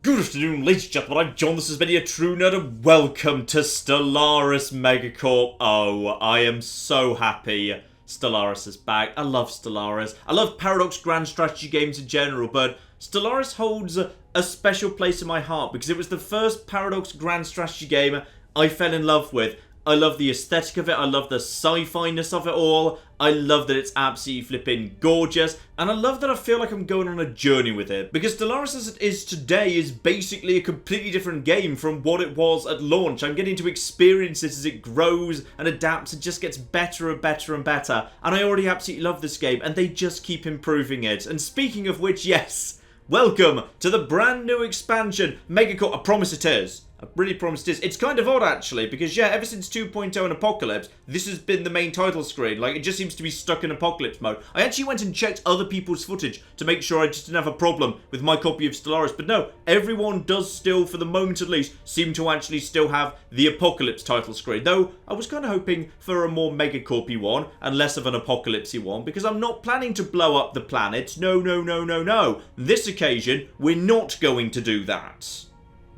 Good afternoon, ladies and gentlemen, I'm John, this is a True Nerd, and welcome to Stellaris MegaCorp. Oh, I am so happy Stellaris is back. I love Stellaris. I love Paradox Grand Strategy games in general, but Stellaris holds a special place in my heart because it was the first Paradox Grand Strategy game I fell in love with. I love the aesthetic of it, I love the sci-fi-ness of it all, I love that it's absolutely flipping gorgeous, and I love that I feel like I'm going on a journey with it. Because Stellaris as it is today is basically a completely different game from what it was at launch. I'm getting to experience it as it grows and adapts and just gets better and better and better. And I already absolutely love this game, and they just keep improving it. And speaking of which, yes, welcome to the brand new expansion, MegaCorp. I promise it is. I really promise it is. It's kind of odd, actually, because, yeah, ever since 2.0 and Apocalypse, this has been the main title screen. Like, it just seems to be stuck in Apocalypse mode. I actually went and checked other people's footage to make sure I just didn't have a problem with my copy of Stellaris. But no, everyone does still, for the moment at least, seem to actually still have the Apocalypse title screen. Though, I was kind of hoping for a more MegaCorp-y one, and less of an Apocalypse-y one, because I'm not planning to blow up the planet. No, no, no, no, no. This occasion, we're not going to do that.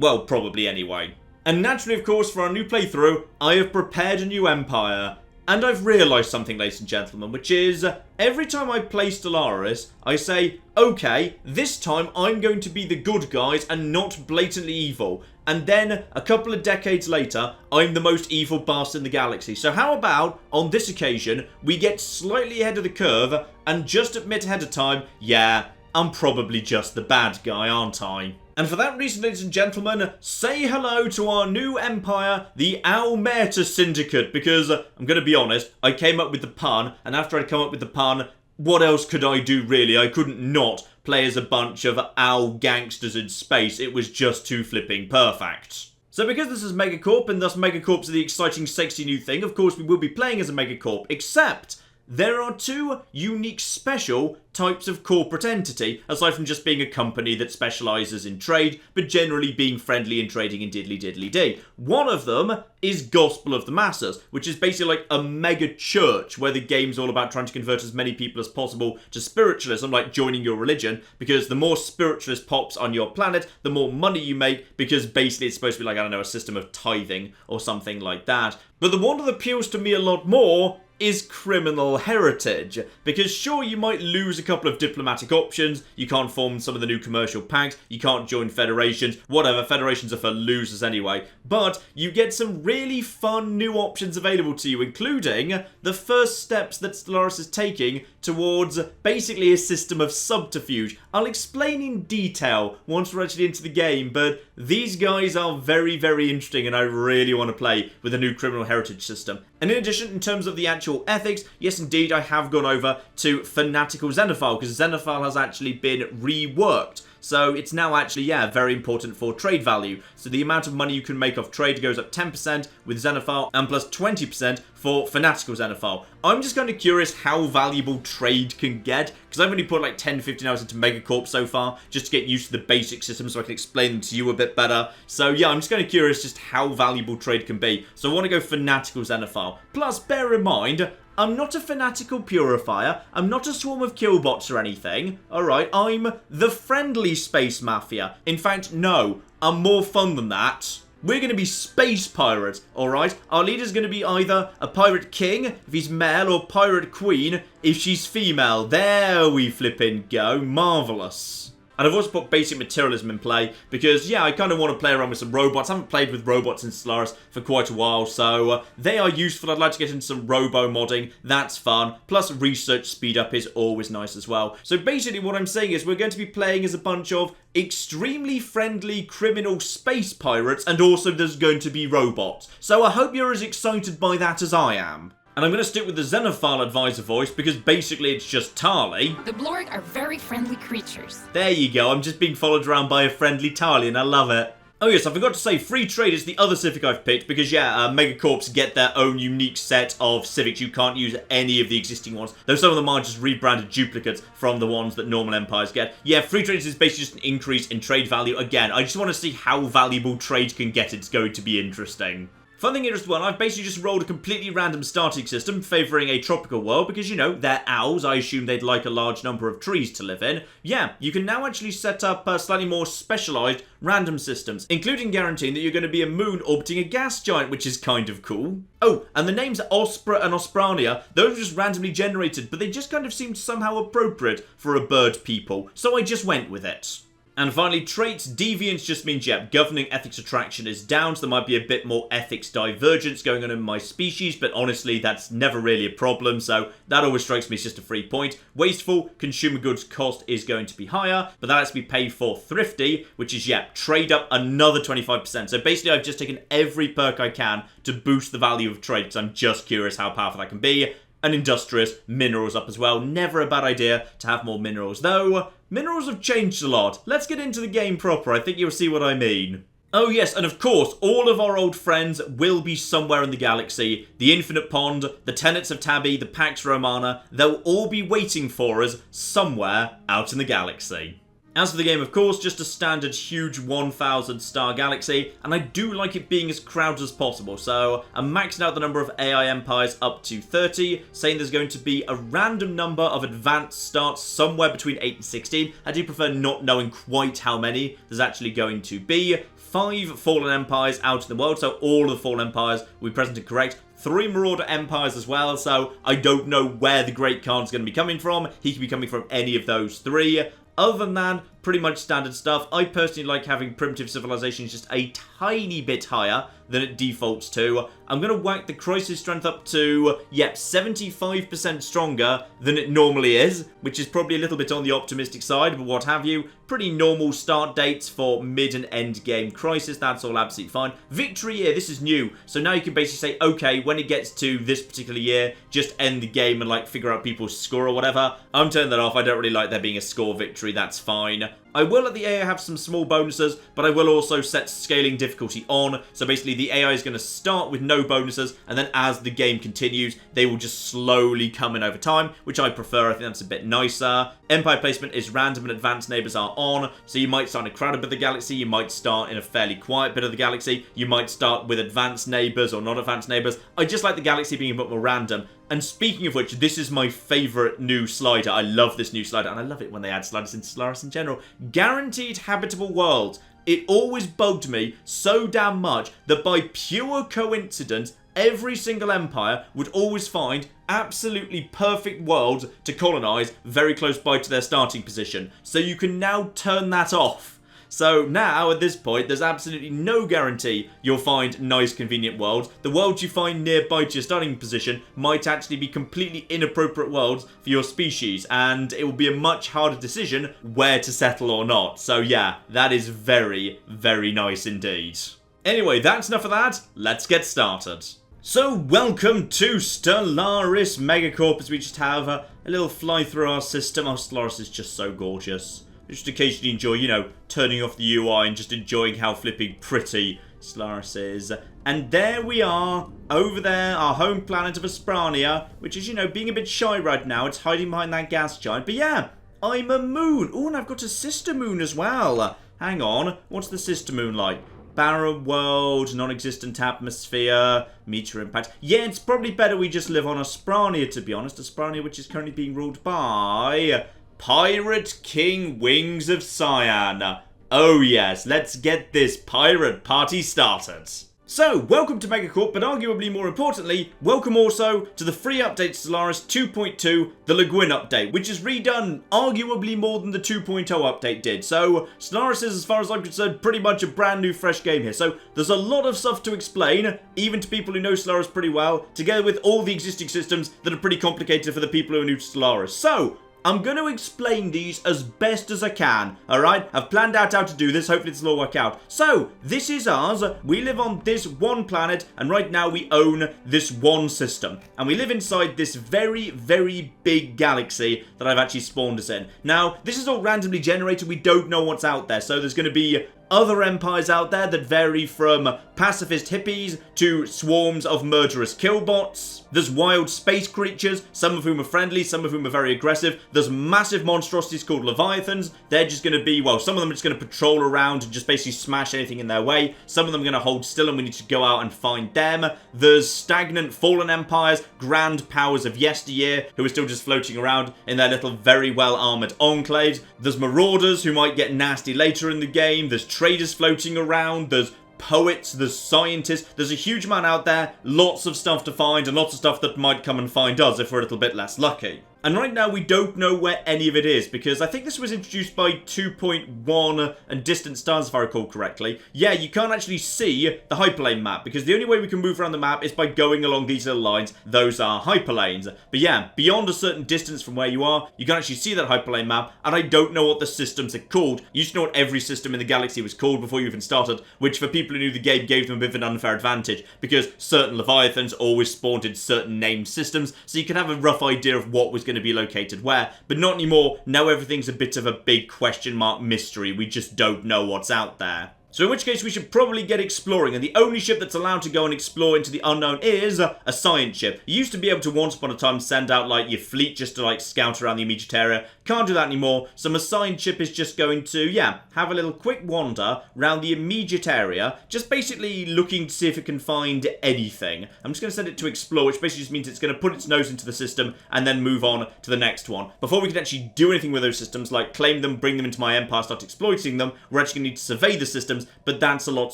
Well, probably anyway. And naturally, of course, for our new playthrough, I have prepared a new empire. And I've realised something, ladies and gentlemen, which is, every time I play Stellaris, I say, okay, this time I'm going to be the good guys and not blatantly evil. And then, a couple of decades later, I'm the most evil bastard in the galaxy. So how about, on this occasion, we get slightly ahead of the curve and just admit ahead of time, yeah, I'm probably just the bad guy, aren't I? And for that reason, ladies and gentlemen, say hello to our new empire, the Almeta Syndicate, because, I'm going to be honest, I came up with the pun, and after I'd come up with the pun, what else could I do, really? I couldn't not play as a bunch of owl gangsters in space. It was just too flipping perfect. So because this is MegaCorp, and thus MegaCorp's the exciting, sexy new thing, of course we will be playing as a MegaCorp, except there are two unique special types of corporate entity, aside from just being a company that specialises in trade, but generally being friendly and trading in diddly-diddly-dee. One of them is Gospel of the Masses, which is basically like a mega church where the game's all about trying to convert as many people as possible to spiritualism, like joining your religion, because the more spiritualist pops on your planet, the more money you make, because basically it's supposed to be like, I don't know, a system of tithing or something like that. But the one that appeals to me a lot more is criminal heritage, because sure, you might lose a couple of diplomatic options, you can't form some of the new commercial pacts, you can't join federations, whatever, federations are for losers anyway, but you get some really fun new options available to you, including the first steps that Stellaris is taking towards basically a system of subterfuge. I'll explain in detail once we're actually into the game, but these guys are very, very interesting, and I really want to play with a new criminal heritage system. And in addition, in terms of the actual ethics, yes indeed, I have gone over to Fanatical Xenophile, because Xenophile has actually been reworked. So it's now actually, yeah, very important for trade value. So the amount of money you can make off trade goes up 10% with Xenophile and plus 20% for Fanatical Xenophile. I'm just kind of curious how valuable trade can get, because I've only put like 10-15 hours into MegaCorp so far, just to get used to the basic system so I can explain them to you a bit better. So yeah, I'm just kind of curious just how valuable trade can be. So I want to go Fanatical Xenophile. Plus, bear in mind, I'm not a fanatical purifier, I'm not a swarm of killbots or anything, alright, I'm the friendly space mafia. In fact, no, I'm more fun than that. We're going to be space pirates, alright? Our leader's going to be either a pirate king, if he's male, or pirate queen, if she's female. There we flippin' go, marvellous. And I've also put basic materialism in play, because, yeah, I kind of want to play around with some robots. I haven't played with robots in Stellaris for quite a while, so they are useful. I'd like to get into some robo-modding. That's fun. Plus, research speed up is always nice as well. So basically what I'm saying is we're going to be playing as a bunch of extremely friendly criminal space pirates, and also there's going to be robots. So I hope you're as excited by that as I am. And I'm going to stick with the Xenophile advisor voice because basically it's just Tali. The Blorg are very friendly creatures. There you go, I'm just being followed around by a friendly Tali and I love it. Oh yes, I forgot to say, free trade is the other civic I've picked because yeah, MegaCorps get their own unique set of civics. You can't use any of the existing ones, though some of them are just rebranded duplicates from the ones that normal empires get. Yeah, free trade is basically just an increase in trade value. Again, I just want to see how valuable trade can get. It's going to be interesting. Fun thing here as well, I've basically just rolled a completely random starting system favouring a tropical world because, you know, they're owls. I assume they'd like a large number of trees to live in. Yeah, you can now actually set up slightly more specialised random systems, including guaranteeing that you're going to be a moon orbiting a gas giant, which is kind of cool. Oh, and the names Ospra and Osprania, those are just randomly generated, but they just kind of seemed somehow appropriate for a bird people, so I just went with it. And finally, traits. Deviance just means, yeah, governing ethics attraction is down, so there might be a bit more ethics divergence going on in my species, but honestly, that's never really a problem, so that always strikes me as just a free point. Wasteful, consumer goods cost is going to be higher, but that has to be paid for. Thrifty, which is, yeah, trade up another 25%. So basically, I've just taken every perk I can to boost the value of trade, because I'm just curious how powerful that can be. And industrious, minerals up as well. Never a bad idea to have more minerals, though minerals have changed a lot. Let's get into the game proper. I think you'll see what I mean. Oh yes, and of course, all of our old friends will be somewhere in the galaxy. The Infinite Pond, the Tenets of Tabby, the Pax Romana, they'll all be waiting for us somewhere out in the galaxy. As for the game, of course, just a standard huge 1,000 star galaxy, and I do like it being as crowded as possible, so I'm maxing out the number of AI empires up to 30, saying there's going to be a random number of advanced starts somewhere between 8 and 16. I do prefer not knowing quite how many there's actually going to be. 5 fallen empires out in the world, so all of the fallen empires will be present and correct. 3 Marauder Empires as well, so I don't know where the Great Khan's going to be coming from. He could be coming from any of those 3. Other than that, pretty much standard stuff. I personally like having primitive civilizations just a tiny bit higher than it defaults to. I'm going to whack the crisis strength up to, yep, 75% stronger than it normally is, which is probably a little bit on the optimistic side, but what have you. Pretty normal start dates for mid and end game crisis. That's all absolutely fine. Victory year, this is new. So now you can basically say, okay, when it gets to this particular year, just end the game and like figure out people's score or whatever. I'm turning that off. I don't really like there being a score victory. That's fine. I will let the AI have some small bonuses, but I will also set scaling difficulty on. So basically the AI is going to start with no bonuses, and then as the game continues, they will just slowly come in over time, which I prefer. I think that's a bit nicer. Empire placement is random and advanced neighbors are on. So you might start in a crowded bit of the galaxy, you might start in a fairly quiet bit of the galaxy, you might start with advanced neighbors or not advanced neighbors. I just like the galaxy being a bit more random. And speaking of which, this is my favourite new slider. I love this new slider, and I love it when they add sliders into Stellaris in general. Guaranteed habitable worlds. It always bugged me so damn much that by pure coincidence, every single empire would always find absolutely perfect worlds to colonise very close by to their starting position. So you can now turn that off. So now, at this point, there's absolutely no guarantee you'll find nice, convenient worlds. The worlds you find nearby to your starting position might actually be completely inappropriate worlds for your species, and it will be a much harder decision where to settle or not. So yeah, that is very, very nice indeed. Anyway, that's enough of that. Let's get started. So, welcome to Stellaris MegaCorp, as we just have a little fly through our system. Oh, Stellaris is just so gorgeous. Just occasionally enjoy, you know, turning off the UI and just enjoying how flipping pretty Stellaris is. And there we are, over there, our home planet of Asprania, which is, you know, being a bit shy right now. It's hiding behind that gas giant. But yeah, I'm a moon. Oh, and I've got a sister moon as well. Hang on, what's the sister moon like? Barren world, non-existent atmosphere, meteor impact. Yeah, it's probably better we just live on Asprania, to be honest. Asprania, which is currently being ruled by Pirate King Wings of Cyan. Oh yes, let's get this pirate party started. So, welcome to MegaCorp, but arguably more importantly, welcome also to the free update Stellaris 2.2, the Guin update, which has redone arguably more than the 2.0 update did. So, Stellaris is, as far as I'm concerned, pretty much a brand new fresh game here. So, there's a lot of stuff to explain, even to people who know Stellaris pretty well, together with all the existing systems that are pretty complicated for the people who are new to Stellaris. So, I'm going to explain these as best as I can, alright? I've planned out how to do this, hopefully this will all work out. So, this is ours, we live on this one planet, and right now we own this one system. And we live inside this very, very big galaxy that I've actually spawned us in. Now, this is all randomly generated, we don't know what's out there, so there's going to be other empires out there that vary from pacifist hippies to swarms of murderous killbots. There's wild space creatures, some of whom are friendly, some of whom are very aggressive. There's massive monstrosities called leviathans. They're just going to be, well, some of them are just going to patrol around and just basically smash anything in their way. Some of them are going to hold still and we need to go out and find them. There's stagnant fallen empires, grand powers of yesteryear who are still just floating around in their little very well armored enclaves. There's marauders who might get nasty later in the game. There's traders floating around. There's poets, there's scientists, there's a huge amount out there, lots of stuff to find and lots of stuff that might come and find us if we're a little bit less lucky. And right now we don't know where any of it is because I think this was introduced by 2.1 and Distant Stars if I recall correctly. Yeah, you can't actually see the hyperlane map because the only way we can move around the map is by going along these little lines. Those are hyperlanes. But yeah, beyond a certain distance from where you are, you can actually see that hyperlane map and I don't know what the systems are called. You used to know what every system in the galaxy was called before you even started, which for people who knew the game gave them a bit of an unfair advantage because certain Leviathans always spawned in certain named systems, so you could have a rough idea of what was going to be located where, but not anymore. Now everything's a bit of a big question mark mystery. We just don't know what's out there. So in which case we should probably get exploring, and the only ship that's allowed to go and explore into the unknown is a science ship. You used to be able to once upon a time send out like your fleet just to like scout around the immediate area. Can't do that anymore, so my science ship is just going to, yeah, have a little quick wander around the immediate area, just basically looking to see if it can find anything. I'm just going to send it to explore, which basically just means it's going to put its nose into the system and then move on to the next one. Before we can actually do anything with those systems, like claim them, bring them into my empire, start exploiting them, we're actually going to need to survey the systems, but that's a lot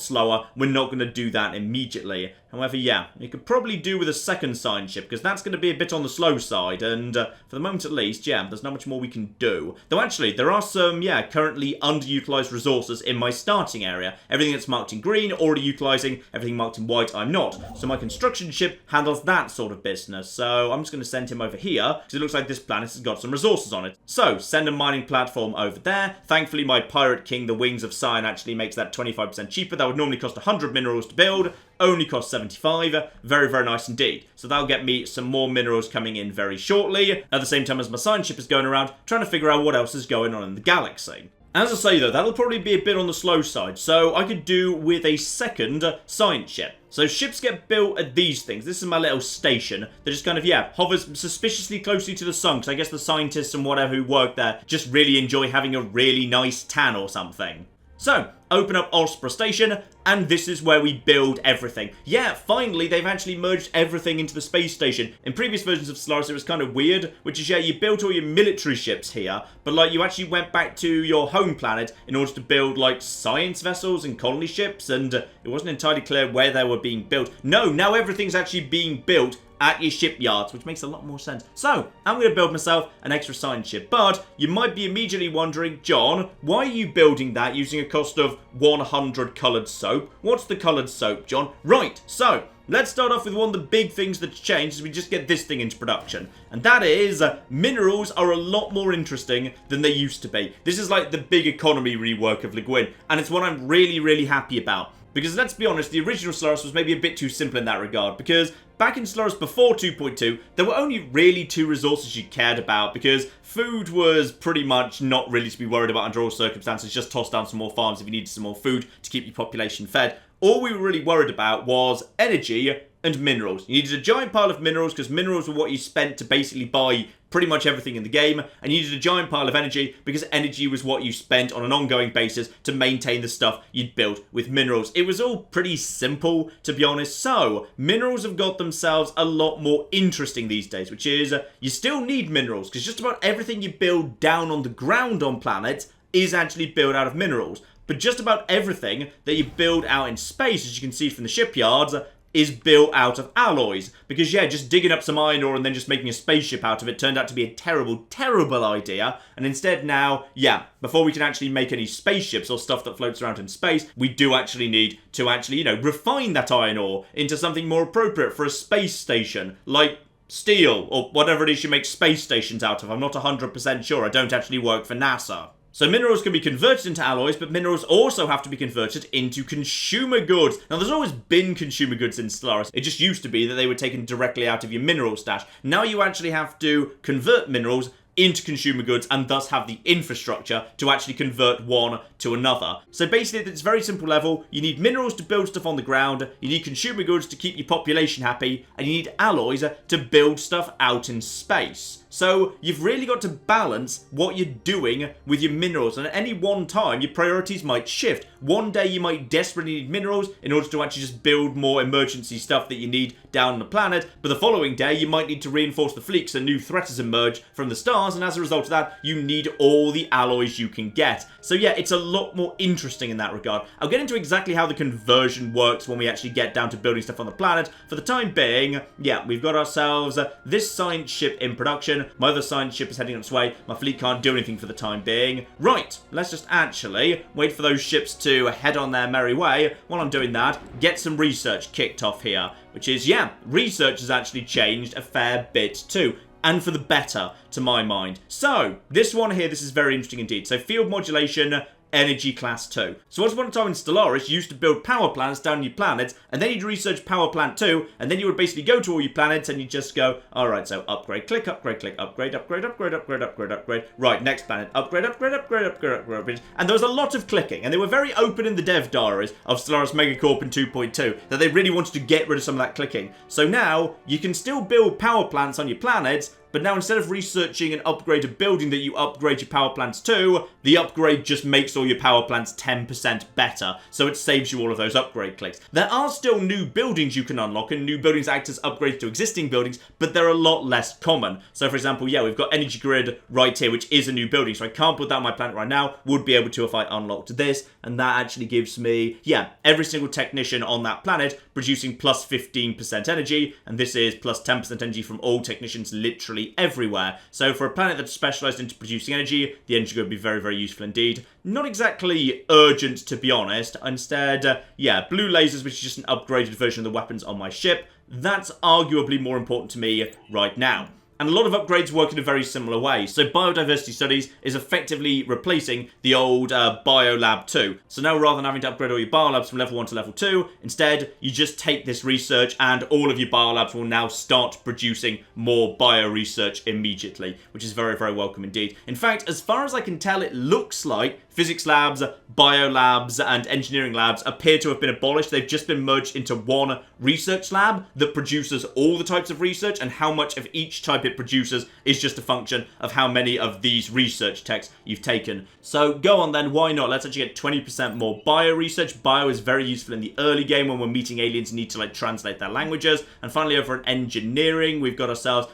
slower. We're not going to do that immediately. However, yeah, you could probably do with a second science ship, because that's going to be a bit on the slow side, and for the moment at least, yeah, there's not much more we can do. Though actually, there are some, yeah, currently underutilized resources in my starting area. Everything that's marked in green, already utilizing. Everything marked in white, I'm not. So my construction ship handles that sort of business. So I'm just going to send him over here, because it looks like this planet has got some resources on it. So, send a mining platform over there. Thankfully, my Pirate King, the Wings of Sion, actually makes that 25% cheaper. That would normally cost 100 minerals to build. Only cost 75. Very, very nice indeed. So that'll get me some more minerals coming in very shortly. At the same time as my science ship is going around, trying to figure out what else is going on in the galaxy. As I say though, that'll probably be a bit on the slow side, so I could do with a second science ship. So ships get built at these things. This is my little station that just kind of, yeah, hovers suspiciously closely to the sun, because I guess the scientists and whatever who work there just really enjoy having a really nice tan or something. So, open up Ospra Station, and this is where we build everything. Yeah, finally, they've actually merged everything into the space station. In previous versions of Stellaris, it was kind of weird, which is, yeah, you built all your military ships here, but, like, you actually went back to your home planet in order to build, like, science vessels and colony ships, and it wasn't entirely clear where they were being built. No, now everything's actually being built at your shipyards, which makes a lot more sense. So, I'm going to build myself an extra science ship, but you might be immediately wondering, John, why are you building that using a cost of 100 coloured soap? What's the coloured soap, John? Right, so, let's start off with one of the big things that's changed as we just get this thing into production. And that is, minerals are a lot more interesting than they used to be. This is like the big economy rework of Guin, and it's one I'm really, really happy about. Because let's be honest, the original Stellaris was maybe a bit too simple in that regard, because back in Stellaris before 2.2, there were only really two resources you cared about, because food was pretty much not really to be worried about under all circumstances, just toss down some more farms if you needed some more food to keep your population fed. All we were really worried about was energy and minerals. You needed a giant pile of minerals, because minerals were what you spent to basically buy pretty much everything in the game, and you needed a giant pile of energy because energy was what you spent on an ongoing basis to maintain the stuff you'd built with minerals. It was all pretty simple, to be honest. So, minerals have got themselves a lot more interesting these days, which is, you still need minerals, because just about everything you build down on the ground on planets is actually built out of minerals. But just about everything that you build out in space, as you can see from the shipyards, is built out of alloys. Because, yeah, just digging up some iron ore and then just making a spaceship out of it turned out to be a terrible, terrible idea. And instead now, yeah, before we can actually make any spaceships or stuff that floats around in space, we do actually need to actually, you know, refine that iron ore into something more appropriate for a space station, like steel, or whatever it is you make space stations out of. I'm not 100% sure. I don't actually work for NASA. So minerals can be converted into alloys, but minerals also have to be converted into consumer goods. Now, there's always been consumer goods in Stellaris. It just used to be that they were taken directly out of your mineral stash. Now you actually have to convert minerals into consumer goods and thus have the infrastructure to actually convert one to another. So basically, at its very simple level, you need minerals to build stuff on the ground, you need consumer goods to keep your population happy, and you need alloys to build stuff out in space. So you've really got to balance what you're doing with your minerals, and at any one time your priorities might shift. One day you might desperately need minerals in order to actually just build more emergency stuff that you need down on the planet, but the following day you might need to reinforce the fleet because a new threat has emerged from the stars, and as a result of that you need all the alloys you can get. So yeah, it's a lot more interesting in that regard. I'll get into exactly how the conversion works when we actually get down to building stuff on the planet. For the time being, yeah, we've got ourselves this science ship in production. My other science ship is heading on its way. My fleet can't do anything for the time being. Right, let's just actually wait for those ships to head on their merry way. While I'm doing that, get some research kicked off here. Which is, yeah, research has actually changed a fair bit too. And for the better, to my mind. So, this one here, this is very interesting indeed. So, field modulation, energy class 2. So once upon a time in Stellaris, you used to build power plants down your planets, and then you'd research power plant 2, and then you would basically go to all your planets, and you'd just go, alright, so upgrade, click, upgrade, upgrade, upgrade, upgrade, upgrade, upgrade, upgrade. Right, next planet, upgrade, upgrade, upgrade, upgrade, upgrade, upgrade. And there was a lot of clicking, and they were very open in the dev diaries of Stellaris MegaCorp in 2.2, that they really wanted to get rid of some of that clicking. So now, you can still build power plants on your planets, but now instead of researching and upgrade a building that you upgrade your power plants to, the upgrade just makes all your power plants 10% better, so it saves you all of those upgrade clicks. There are still new buildings you can unlock, and new buildings act as upgrades to existing buildings, but they're a lot less common. So for example, yeah, we've got energy grid right here, which is a new building, so I can't put that on my planet right now, would be able to if I unlocked this, and that actually gives me, yeah, every single technician on that planet producing plus 15% energy, and this is plus 10% energy from all technicians literally everywhere. So for a planet that's specialised into producing energy, the energy would be very, very useful indeed. Not exactly urgent, to be honest. Instead, yeah, blue lasers, which is just an upgraded version of the weapons on my ship. That's arguably more important to me right now. And a lot of upgrades work in a very similar way. So biodiversity studies is effectively replacing the old biolab 2. So now rather than having to upgrade all your biolabs from level 1 to level 2, instead you just take this research and all of your biolabs will now start producing more bio research immediately, which is very, very welcome indeed. In fact, as far as I can tell, it looks like physics labs, bio labs, and engineering labs appear to have been abolished. They've just been merged into one research lab that produces all the types of research, and how much of each type it produces is just a function of how many of these research techs you've taken. So go on then, why not? Let's actually get 20% more bio research. Bio is very useful in the early game when we're meeting aliens and need to translate their languages. And finally over at engineering, we've got ourselves,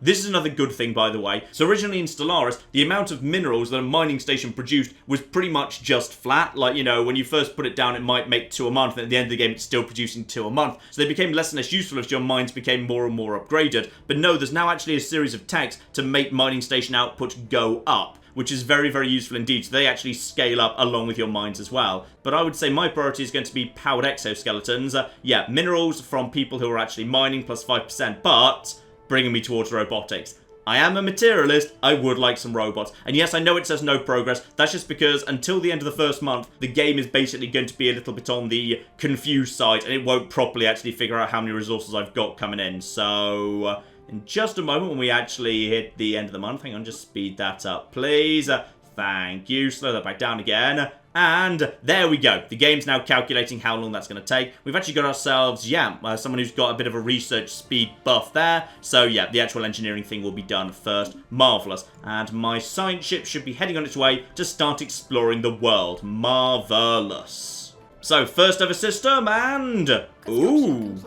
this is another good thing by the way. So originally in Stellaris, the amount of minerals that a mining station produced was pretty much just flat. Like, you know, when you first put it down, it might make 2 a month, and at the end of the game, it's still producing 2 a month. So they became less and less useful as your mines became more and more upgraded. But no, there's now actually a series of techs to make mining station output go up, which is very, very useful indeed. So they actually scale up along with your mines as well. But I would say my priority is going to be powered exoskeletons. Yeah, minerals from people who are actually mining plus 5%, but bringing me towards robotics. I am a materialist, I would like some robots. And yes, I know it says no progress. That's just because until the end of the first month, the game is basically going to be a little bit on the confused side, and it won't properly actually figure out how many resources I've got coming in. So in just a moment, when we actually hit the end of the month, hang on, just speed that up, please. Thank you. Slow that back down again. And there we go. The game's now calculating how long that's going to take. We've actually got ourselves, yeah, someone who's got a bit of a research speed buff there. So yeah, the actual engineering thing will be done first. Marvellous. And my science ship should be heading on its way to start exploring the world. Marvellous. So first ever system and... Ooh.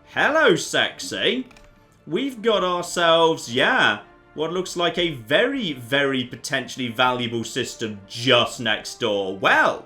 Hello, sexy. We've got ourselves, yeah, what looks like a very, very potentially valuable system just next door. Well,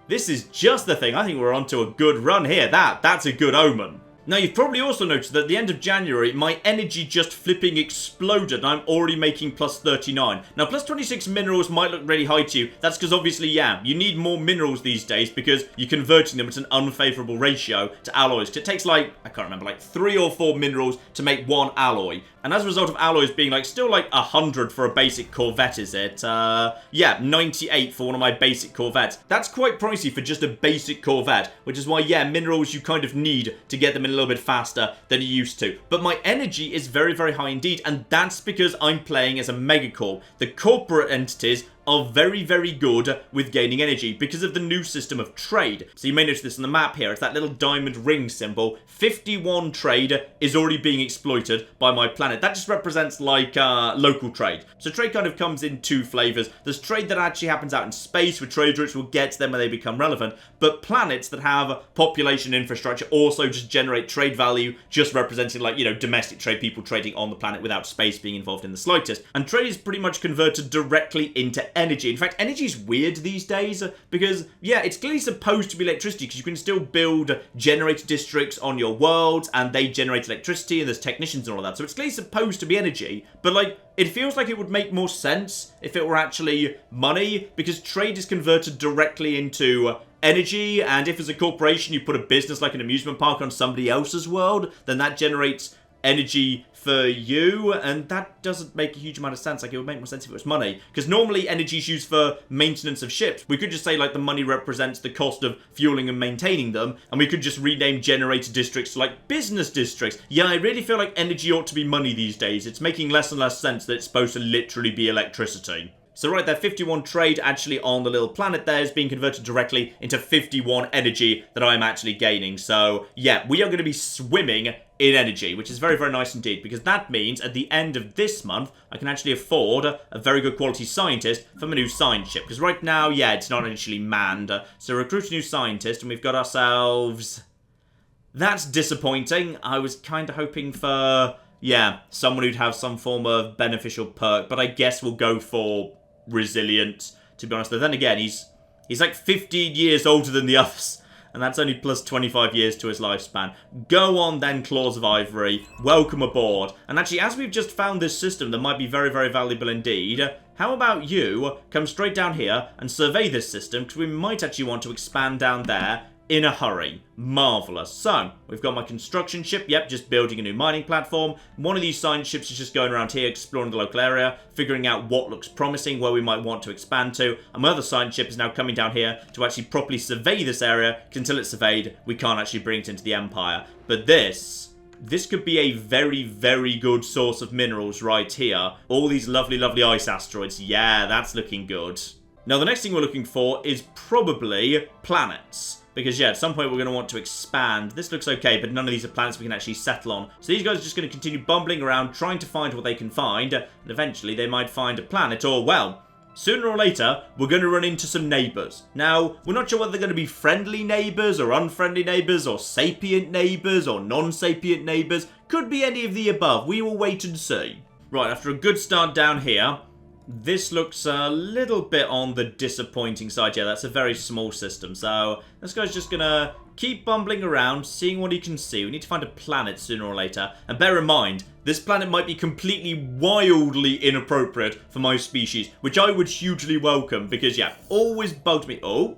this is just the thing. I think we're onto a good run here. That's a good omen. Now, you've probably also noticed that at the end of January, my energy just flipping exploded, and I'm already making plus 39. Now, plus 26 minerals might look really high to you. That's because obviously, yeah, you need more minerals these days because you're converting them at an unfavorable ratio to alloys. It takes like, I can't remember, like 3 or 4 minerals to make 1 alloy. And as a result of alloys being like still like 100 for a basic Corvette, is it? Yeah, 98 for one of my basic Corvettes. That's quite pricey for just a basic Corvette, which is why, yeah, minerals you kind of need to get them in a little bit faster than you used to. But my energy is very, very high indeed, and that's because I'm playing as a MegaCorp. The corporate entities are very, very good with gaining energy because of the new system of trade. So you may notice this on the map here. It's that little diamond ring symbol. 51 trade is already being exploited by my planet. That just represents like local trade. So trade kind of comes in two flavors. There's trade that actually happens out in space with trade routes. We'll get to them when they become relevant. But planets that have population infrastructure also just generate trade value, just representing like, you know, domestic trade, people trading on the planet without space being involved in the slightest. And trade is pretty much converted directly into energy. In fact, energy is weird these days because, yeah, it's clearly supposed to be electricity because you can still build generator districts on your worlds and they generate electricity and there's technicians and all of that. So it's clearly supposed to be energy, but like, it feels like it would make more sense if it were actually money because trade is converted directly into energy, and if as a corporation you put a business like an amusement park on somebody else's world, then that generates energy for you, and that doesn't make a huge amount of sense. Like, it would make more sense if it was money, because normally energy is used for maintenance of ships. We could just say, like, the money represents the cost of fueling and maintaining them, and we could just rename generator districts to, like, business districts. Yeah, I really feel like energy ought to be money these days. It's making less and less sense that it's supposed to literally be electricity. So right there, 51 trade actually on the little planet there is being converted directly into 51 energy that I'm actually gaining. So yeah, we are going to be swimming in energy, which is very, very nice indeed, because that means at the end of this month, I can actually afford a very good quality scientist for my new science ship. Because right now, yeah, it's not initially manned. So recruit a new scientist, and we've got ourselves... That's disappointing. I was kind of hoping for, yeah, someone who'd have some form of beneficial perk, but I guess we'll go for resilient, to be honest. But then again, he's like 15 years older than the others, and that's only plus 25 years to his lifespan. Go on then, Claws of Ivory. Welcome aboard. And actually, as we've just found this system that might be very, very valuable indeed, how about you come straight down here and survey this system, because we might actually want to expand down there in a hurry. Marvellous. So, we've got my construction ship. Yep, just building a new mining platform. One of these science ships is just going around here, exploring the local area, figuring out what looks promising, where we might want to expand to. And my other science ship is now coming down here to actually properly survey this area, because until it's surveyed, we can't actually bring it into the Empire. But this could be a very, very good source of minerals right here. All these lovely, lovely ice asteroids. Yeah, that's looking good. Now, the next thing we're looking for is probably planets. Because, yeah, at some point we're going to want to expand. This looks okay, but none of these are planets we can actually settle on. So these guys are just going to continue bumbling around, trying to find what they can find. And eventually they might find a planet, or, well, sooner or later, we're going to run into some neighbours. Now, we're not sure whether they're going to be friendly neighbours, or unfriendly neighbours, or sapient neighbours, or non-sapient neighbours. Could be any of the above. We will wait and see. Right, after a good start down here, this looks a little bit on the disappointing side. Yeah, that's a very small system. So this guy's just going to keep bumbling around, seeing what he can see. We need to find a planet sooner or later. And bear in mind, this planet might be completely wildly inappropriate for my species, which I would hugely welcome because, yeah, always bugged me. Oh,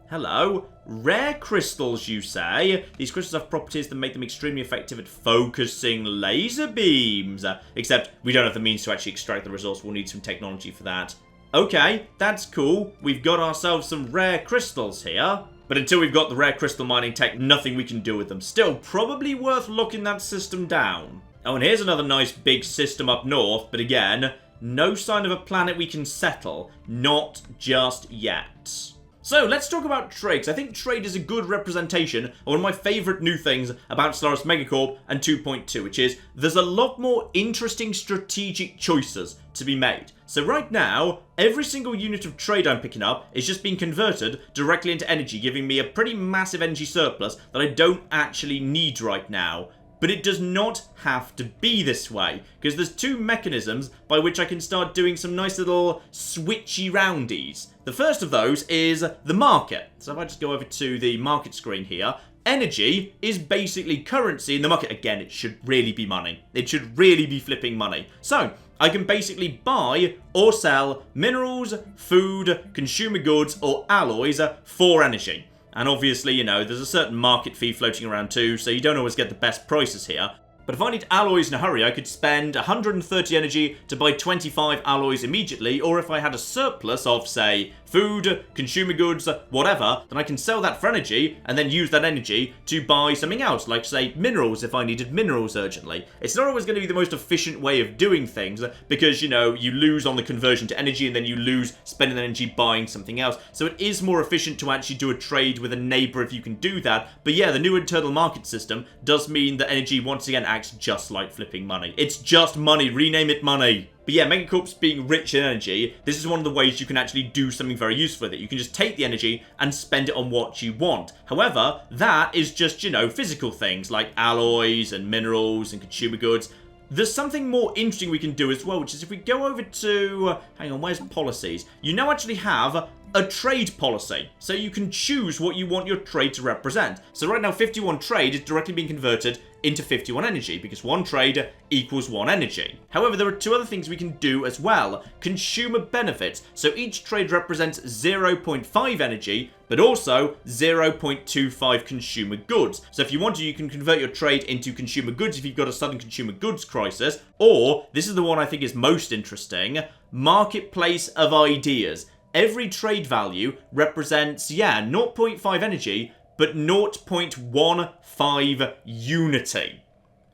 hello. Rare crystals, you say? These crystals have properties that make them extremely effective at focusing laser beams. Except we don't have the means to actually extract the resource. We'll need some technology for that. Okay, that's cool. We've got ourselves some rare crystals here. But until we've got the rare crystal mining tech, nothing we can do with them. Still, probably worth locking that system down. Oh, and here's another nice big system up north. But again, no sign of a planet we can settle. Not just yet. So, let's talk about trade, because I think trade is a good representation of one of my favourite new things about Stellaris MegaCorp and 2.2, which is there's a lot more interesting strategic choices to be made. So right now, every single unit of trade I'm picking up is just being converted directly into energy, giving me a pretty massive energy surplus that I don't actually need right now. But it does not have to be this way, because there's two mechanisms by which I can start doing some nice little switchy roundies. The first of those is the market. So if I just go over to the market screen here, energy is basically currency in the market. Again, it should really be money. It should really be flipping money. So I can basically buy or sell minerals, food, consumer goods, or alloys for energy. And obviously, you know, there's a certain market fee floating around too, so you don't always get the best prices here. But if I need alloys in a hurry, I could spend 130 energy to buy 25 alloys immediately, or if I had a surplus of, say, food, consumer goods, whatever, then I can sell that for energy and then use that energy to buy something else, like, say, minerals if I needed minerals urgently. It's not always going to be the most efficient way of doing things because, you know, you lose on the conversion to energy and then you lose spending that energy buying something else. So it is more efficient to actually do a trade with a neighbor if you can do that. But yeah, the new internal market system does mean that energy once again acts just like flipping money. It's just money. Rename it money. But yeah, MegaCorp's being rich in energy, this is one of the ways you can actually do something very useful with it. You can just take the energy and spend it on what you want. However, that is just, you know, physical things like alloys and minerals and consumer goods. There's something more interesting we can do as well, which is if we go over to... hang on, where's policies? You now actually have a trade policy. So you can choose what you want your trade to represent. So right now, 51 trade is directly being converted into 51 energy, because 1 trade equals 1 energy. However, there are 2 other things we can do as well. Consumer benefits. So each trade represents 0.5 energy, but also 0.25 consumer goods. So if you want to, you can convert your trade into consumer goods if you've got a sudden consumer goods crisis, or, this is the one I think is most interesting, marketplace of ideas. Every trade value represents, yeah, 0.5 energy, but 0.15 unity.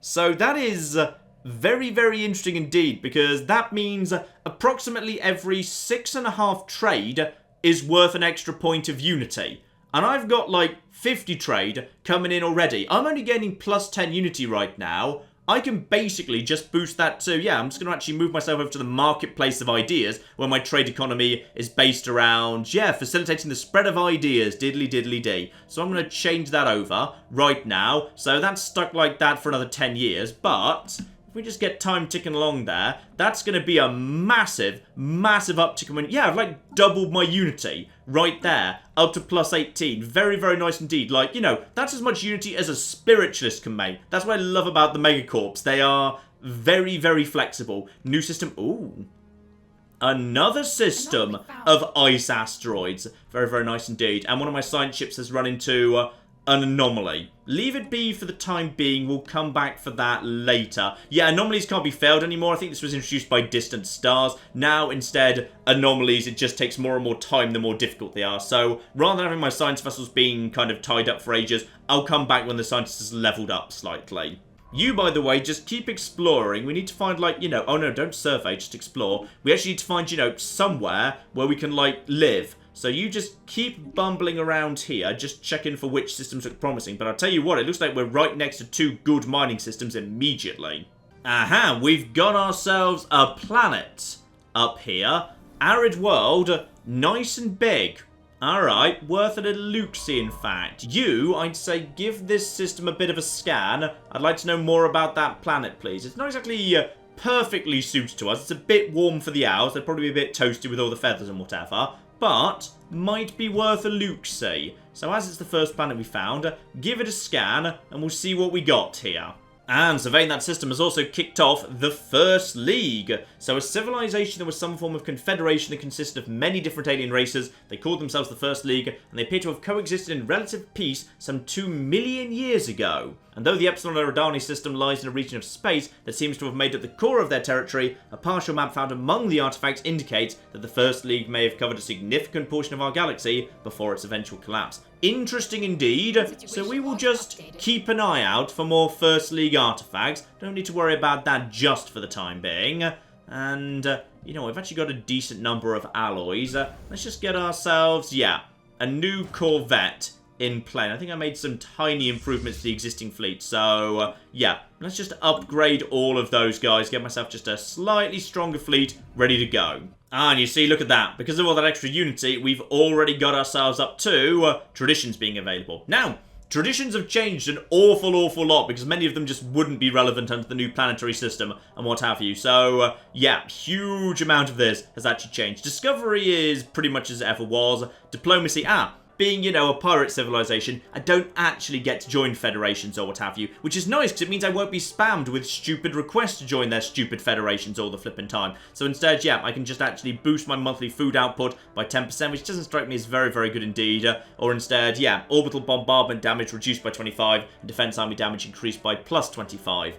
So that is very, very interesting indeed, because that means approximately every 6.5 trade is worth an extra point of unity. And I've got like 50 trade coming in already. I'm only getting plus 10 unity right now. I can basically just boost that to, yeah, I'm just going to actually move myself over to the marketplace of ideas, where my trade economy is based around, yeah, facilitating the spread of ideas, diddly diddly dee. So I'm going to change that over right now. So that's stuck like that for another 10 years, but if we just get time ticking along there, that's going to be a massive, massive uptick. Yeah, I've like doubled my unity right there, up to plus 18. Very, very nice indeed. Like, you know, that's as much unity as a spiritualist can make. That's what I love about the MegaCorps. They are very, very flexible. New system. Ooh. Another system of ice asteroids. Very, very nice indeed. And one of my science ships has run into an anomaly. Leave it be for the time being. We'll come back for that later. Yeah, anomalies can't be failed anymore. I think this was introduced by distant stars. Now, instead, anomalies, it just takes more and more time the more difficult they are. So, rather than having my science vessels being kind of tied up for ages, I'll come back when the scientist has leveled up slightly. You, by the way, just keep exploring. We need to find, like, you know... Oh, no, don't survey, just explore. We actually need to find, you know, somewhere where we can, like, live. So you just keep bumbling around here, just checking for which systems look promising. But I'll tell you what, it looks like we're right next to 2 good mining systems immediately. Aha, we've got ourselves a planet up here. Arid world, nice and big. Alright, worth a little look-see in fact. You, I'd say, give this system a bit of a scan. I'd like to know more about that planet, please. It's not exactly perfectly suited to us. It's a bit warm for the owls. They're probably a bit toasty with all the feathers and whatever. But might be worth a look-see. So as it's the first planet we found, give it a scan and we'll see what we got here. And surveying that system has also kicked off the First League. So a civilization that was some form of confederation that consisted of many different alien races. They called themselves the First League, and they appear to have coexisted in relative peace some 2 million years ago. And though the Epsilon Eridani system lies in a region of space that seems to have made up the core of their territory, a partial map found among the artifacts indicates that the First League may have covered a significant portion of our galaxy before its eventual collapse. Interesting indeed. So we will just keep an eye out for more First League artifacts. Don't need to worry about that just for the time being. And, you know, we've actually got a decent number of alloys. Let's just get ourselves, yeah, a new Corvette in plane. I think I made some tiny improvements to the existing fleet. So, yeah, let's just upgrade all of those guys. Get myself just a slightly stronger fleet ready to go. And you see, look at that. Because of all that extra unity, we've already got ourselves up to traditions being available. Now, traditions have changed an awful lot because many of them just wouldn't be relevant under the new planetary system and what have you. So, yeah, huge amount of this has actually changed. Discovery is pretty much as it ever was. Diplomacy, being, you know, a pirate civilization, I don't actually get to join federations or what have you, which is nice because it means I won't be spammed with stupid requests to join their stupid federations all the flipping time. So instead, yeah, I can just actually boost my monthly food output by 10%, which doesn't strike me as very, very good indeed. Or instead, yeah, orbital bombardment damage reduced by 25 and defense army damage increased by plus 25.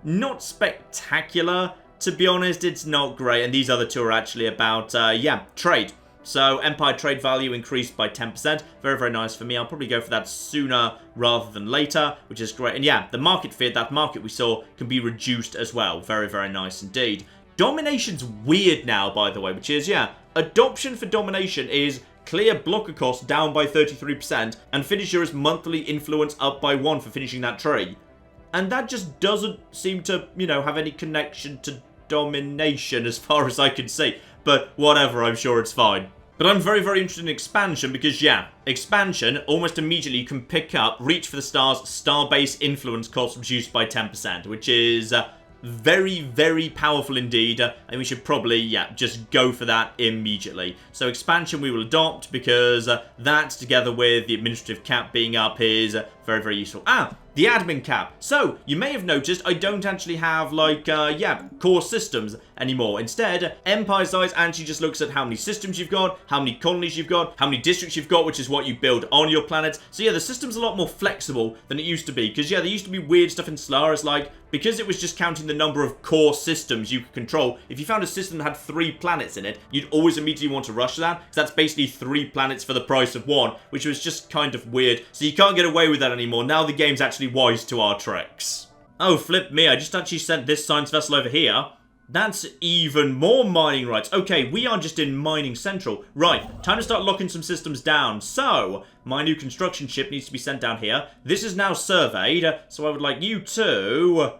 not spectacular. To be honest, it's not great. And these other two are actually about, yeah, trade. So, Empire trade value increased by 10%. Very, very nice for me. I'll probably go for that sooner rather than later, which is great. And yeah, the market fear, that market we saw, can be reduced as well. Very, very nice indeed. Domination's weird now, by the way, which is, yeah, adoption for domination is clear blocker cost down by 33% and finisher's monthly influence up by 1 for finishing that tree. And that just doesn't seem to, you know, have any connection to domination as far as I can see. But whatever, I'm sure it's fine. But I'm very, very interested in expansion because, yeah, expansion, almost immediately you can pick up Reach for the Stars, Star-based influence cost reduced by 10%, which is very, very powerful indeed. And we should probably, yeah, just go for that immediately. So expansion we will adopt because that, together with the administrative cap being up, is very, very useful. The admin cap. So, you may have noticed I don't actually have, like, yeah, core systems anymore. Instead, Empire size actually just looks at how many systems you've got, how many colonies you've got, how many districts you've got, which is what you build on your planets. So, yeah, the system's a lot more flexible than it used to be. Because, yeah, there used to be weird stuff in Stellaris, like, because it was just counting the number of core systems you could control, if you found a system that had 3 planets in it, you'd always immediately want to rush that, because that's basically 3 planets for the price of 1, which was just kind of weird. So you can't get away with that anymore. Now the game's actually wise to our tricks. Oh, flip me, I just actually sent this science vessel over here. That's even more mining rights. Okay, we are just in Mining Central. Right, time to start locking some systems down. So, my new construction ship needs to be sent down here. This is now surveyed, so I would like you to...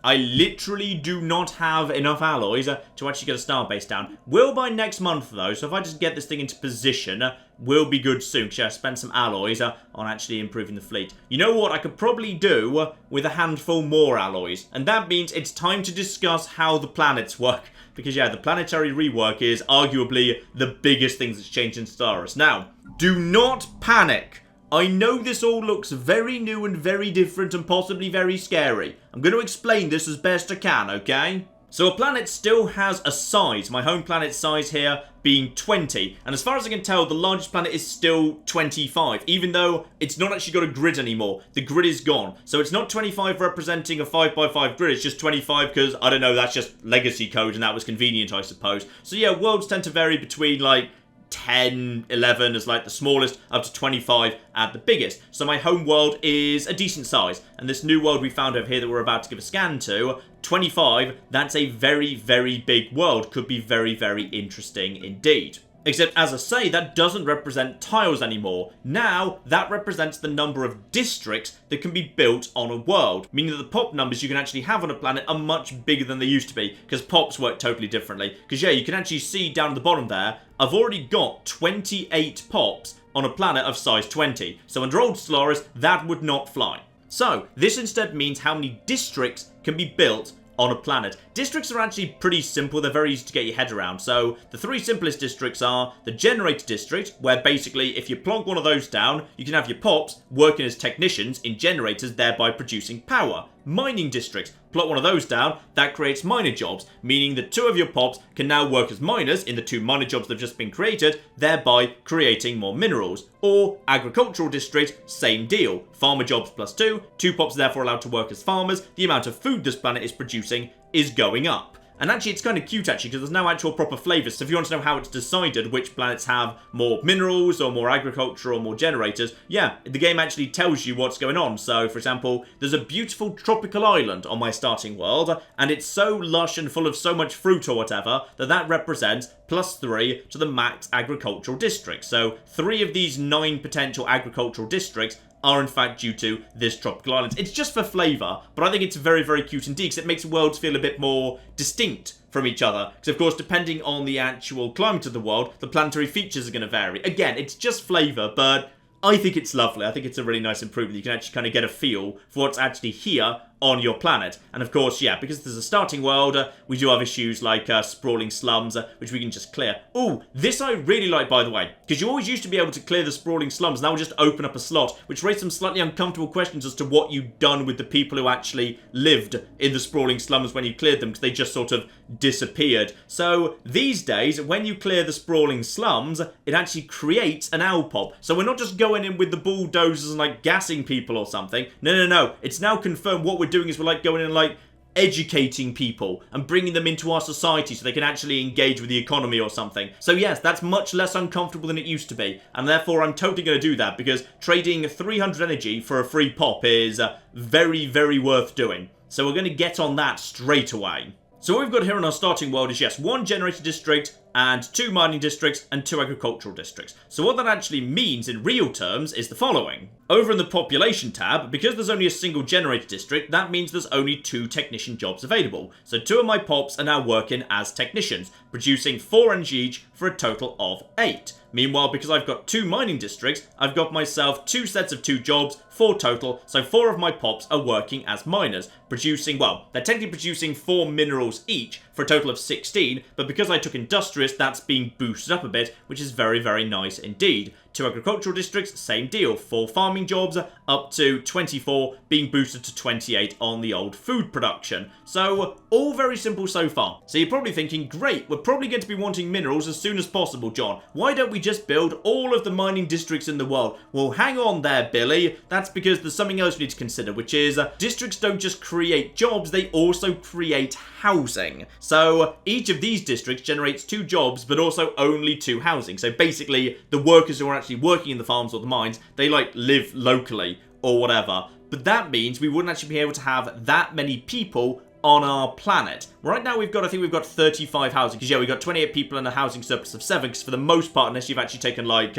I literally do not have enough alloys to actually get a star base down. Will by next month, though, so if I just get this thing into position, will be good soon, because I spent some alloys on actually improving the fleet. You know what? I could probably do with a handful more alloys, and that means it's time to discuss how the planets work. Because, yeah, the planetary rework is arguably the biggest thing that's changed in Stellaris. Now, do not panic. I know this all looks very new and very different and possibly very scary. I'm going to explain this as best I can, okay? So a planet still has a size, my home planet's size here being 20. And as far as I can tell, the largest planet is still 25, even though it's not actually got a grid anymore. The grid is gone. So it's not 25 representing a 5x5 grid, it's just 25 because, I don't know, that's just legacy code and that was convenient, I suppose. So yeah, worlds tend to vary between, like, 10, 11 as like the smallest, up to 25 at the biggest. So my home world is a decent size. And this new world we found over here that we're about to give a scan to, 25, that's a very, very big world. Could be very, very interesting indeed. Except, as I say, that doesn't represent tiles anymore. Now, that represents the number of districts that can be built on a world. Meaning that the pop numbers you can actually have on a planet are much bigger than they used to be. Because pops work totally differently. Because, yeah, you can actually see down at the bottom there, I've already got 28 pops on a planet of size 20. So under old Stellaris, that would not fly. So, this instead means how many districts can be built on a planet. Districts are actually pretty simple, they're very easy to get your head around. So the 3 simplest districts are the generator district, where basically if you plonk one of those down, you can have your pops working as technicians in generators, thereby producing power. Mining districts, plot one of those down, that creates miner jobs, meaning that 2 of your pops can now work as miners in the 2 miner jobs that have just been created, thereby creating more minerals. Or agricultural district, same deal. Farmer jobs plus 2, 2 pops therefore allowed to work as farmers, the amount of food this planet is producing is going up. And actually, it's kind of cute, actually, because there's no actual proper flavours. So if you want to know how it's decided which planets have more minerals or more agriculture or more generators, yeah, the game actually tells you what's going on. So, for example, there's a beautiful tropical island on my starting world, and it's so lush and full of so much fruit or whatever that that represents +3 to the max agricultural district. So 3 of these 9 potential agricultural districts are in fact due to this tropical island. It's just for flavour, but I think it's very, very cute indeed, because it makes worlds feel a bit more distinct from each other. Because of course, depending on the actual climate of the world, the planetary features are going to vary. Again, it's just flavour, but I think it's lovely. I think it's a really nice improvement. You can actually kind of get a feel for what's actually here on your planet. And of course, yeah, because there's a starting world, we do have issues like sprawling slums, which we can just clear. Ooh, this I really like, by the way, because you always used to be able to clear the sprawling slums, now we'll just open up a slot, which raised some slightly uncomfortable questions as to what you've done with the people who actually lived in the sprawling slums when you cleared them, because they just sort of disappeared. So these days, when you clear the sprawling slums, it actually creates an owl pop. So we're not just going in with the bulldozers and like gassing people or something. No. It's now confirmed what we're doing is we're like going in and like educating people and bringing them into our society so they can actually engage with the economy or something. So yes, that's much less uncomfortable than it used to be, and therefore I'm totally going to do that, because trading 300 energy for a free pop is very, very worth doing. So we're going to get on that straight away. So what we've got here in our starting world is, yes, 1 generator district and 2 mining districts and 2 agricultural districts. So what that actually means in real terms is the following. Over in the population tab, because there's only a single generator district, that means there's only 2 technician jobs available. So 2 of my pops are now working as technicians, producing 4 energy each for a total of 8. Meanwhile, because I've got 2 mining districts, I've got myself 2 sets of 2 jobs, 4 total, so 4 of my pops are working as miners, producing, well, they're technically producing 4 minerals each for a total of 16, but because I took industrious, that's being boosted up a bit, which is very, very nice indeed. 2 agricultural districts, same deal, 4 farming jobs, up to 24, being boosted to 28 on the old food production. So, all very simple so far. So you're probably thinking, great, we're probably going to be wanting minerals as soon as possible, John. Why don't we just build all of the mining districts in the world? Well, hang on there, Billy. That's because there's something else we need to consider, which is districts don't just create jobs, they also create housing. So each of these districts generates 2 jobs, but also only 2 housing. So basically, the workers who are actually working in the farms or the mines, they like live locally or whatever. But that means we wouldn't actually be able to have that many people on our planet. Right now I think we've got 35 housing, because yeah, we've got 28 people and a housing surplus of 7, because for the most part, unless you've actually taken like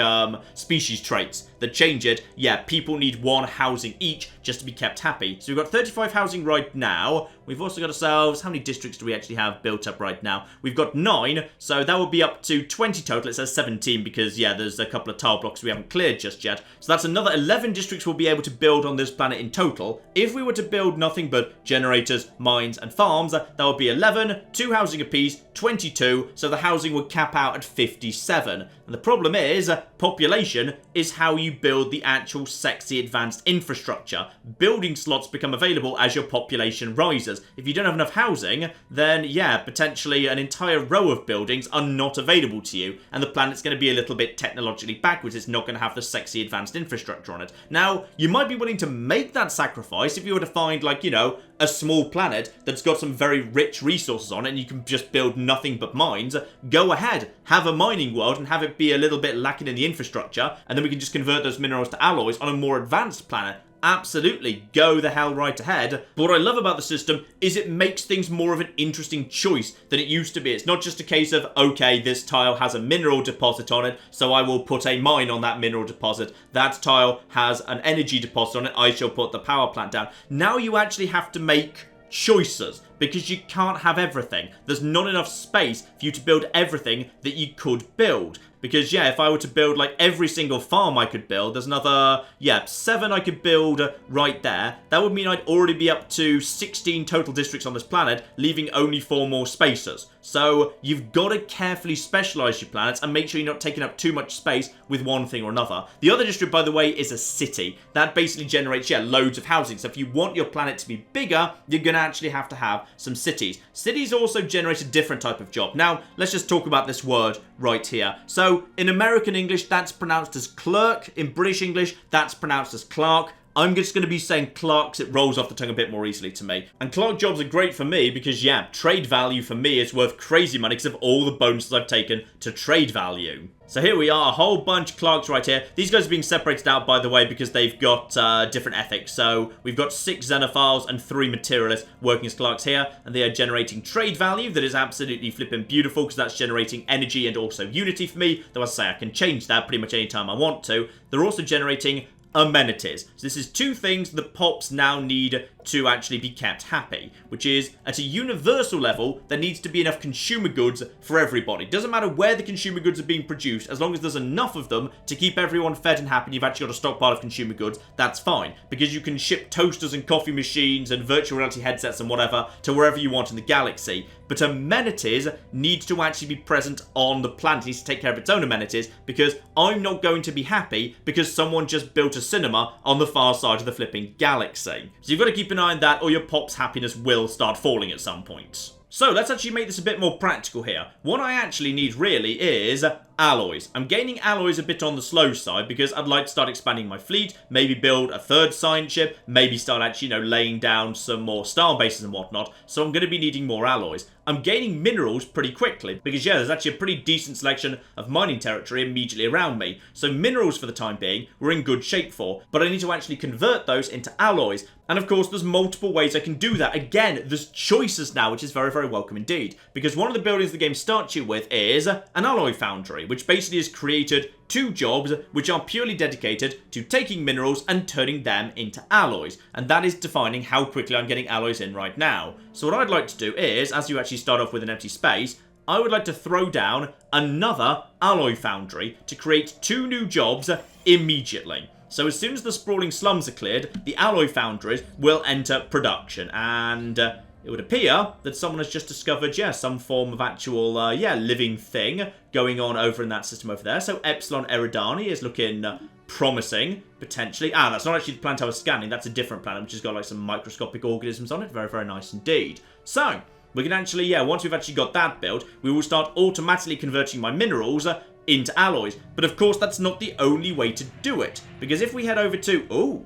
species traits that change it, yeah, people need 1 housing each just to be kept happy. So we've got 35 housing right now. We've also got ourselves, how many districts do we actually have built up right now? We've got 9, so that would be up to 20 total. It says 17 because, yeah, there's a couple of tile blocks we haven't cleared just yet. So that's another 11 districts we'll be able to build on this planet in total. If we were to build nothing but generators, mines, and farms, that would be 11, 2 housing apiece, 22, so the housing would cap out at 57. And the problem is, population is how you build the actual sexy advanced infrastructure. Building slots become available as your population rises. If you don't have enough housing, then yeah, potentially an entire row of buildings are not available to you, and the planet's going to be a little bit technologically backwards. It's not going to have the sexy advanced infrastructure on it. Now, you might be willing to make that sacrifice if you were to find, like, you know, a small planet that's got some very rich resources on it and you can just build nothing but mines. Go ahead, have a mining world and have it be a little bit lacking in the infrastructure, and then we can just convert those minerals to alloys on a more advanced planet. Absolutely, go the hell right ahead. But what I love about the system is it makes things more of an interesting choice than it used to be. It's not just a case of, okay, this tile has a mineral deposit on it, so I will put a mine on that mineral deposit. That tile has an energy deposit on it, I shall put the power plant down. Now you actually have to make choices, because you can't have everything. There's not enough space for you to build everything that you could build. Because, yeah, if I were to build, like, every single farm I could build, there's another, yeah, 7 I could build right there. That would mean I'd already be up to 16 total districts on this planet, leaving only 4 more spaces. So, you've got to carefully specialise your planets and make sure you're not taking up too much space with one thing or another. The other district, by the way, is a city. That basically generates, yeah, loads of housing. So if you want your planet to be bigger, you're going to actually have to have some cities. Cities also generate a different type of job. Now, let's just talk about this word right here. So, in American English, that's pronounced as clerk. In British English, that's pronounced as clerk. I'm just going to be saying clerks, it rolls off the tongue a bit more easily to me. And clerk jobs are great for me because, yeah, trade value for me is worth crazy money because of all the bonuses I've taken to trade value. So here we are, a whole bunch of clerks right here. These guys are being separated out, by the way, because they've got different ethics. So we've got 6 xenophiles and 3 materialists working as clerks here, and they are generating trade value that is absolutely flipping beautiful because that's generating energy and also unity for me. Though I say I can change that pretty much any time I want to. They're also generating amenities. So this is 2 things that pops now need to actually be kept happy, which is at a universal level, there needs to be enough consumer goods for everybody. Doesn't matter where the consumer goods are being produced, as long as there's enough of them to keep everyone fed and happy and you've actually got a stockpile of consumer goods, that's fine. Because you can ship toasters and coffee machines and virtual reality headsets and whatever to wherever you want in the galaxy. But amenities need to actually be present on the planet. It needs to take care of its own amenities, because I'm not going to be happy because someone just built a cinema on the far side of the flipping galaxy. So you've got to keep an eye on that, or your pop's happiness will start falling at some point. So let's actually make this a bit more practical here. What I actually need really is alloys. I'm gaining alloys a bit on the slow side because I'd like to start expanding my fleet, maybe build a third science ship, maybe start actually, laying down some more star bases and whatnot, so I'm going to be needing more alloys. I'm gaining minerals pretty quickly because, yeah, there's actually a pretty decent selection of mining territory immediately around me. So minerals, for the time being, we're in good shape for, but I need to actually convert those into alloys. And of course, there's multiple ways I can do that. Again, there's choices now, which is very, very welcome indeed. Because one of the buildings the game starts you with is an alloy foundry, which basically has created 2 jobs which are purely dedicated to taking minerals and turning them into alloys. And that is defining how quickly I'm getting alloys in right now. So what I'd like to do is, as you actually start off with an empty space, I would like to throw down another alloy foundry to create 2 new jobs immediately. So as soon as the sprawling slums are cleared, the alloy foundries will enter production. And it would appear that someone has just discovered, some form of actual, living thing going on over in that system over there. So Epsilon Eridani is looking promising, potentially. Ah, that's not actually the planet I was scanning. That's a different planet, which has got, like, some microscopic organisms on it. Very, very nice indeed. So we can actually, once we've actually got that built, we will start automatically converting my minerals into alloys. But of course, that's not the only way to do it. Because if we head over to... Ooh.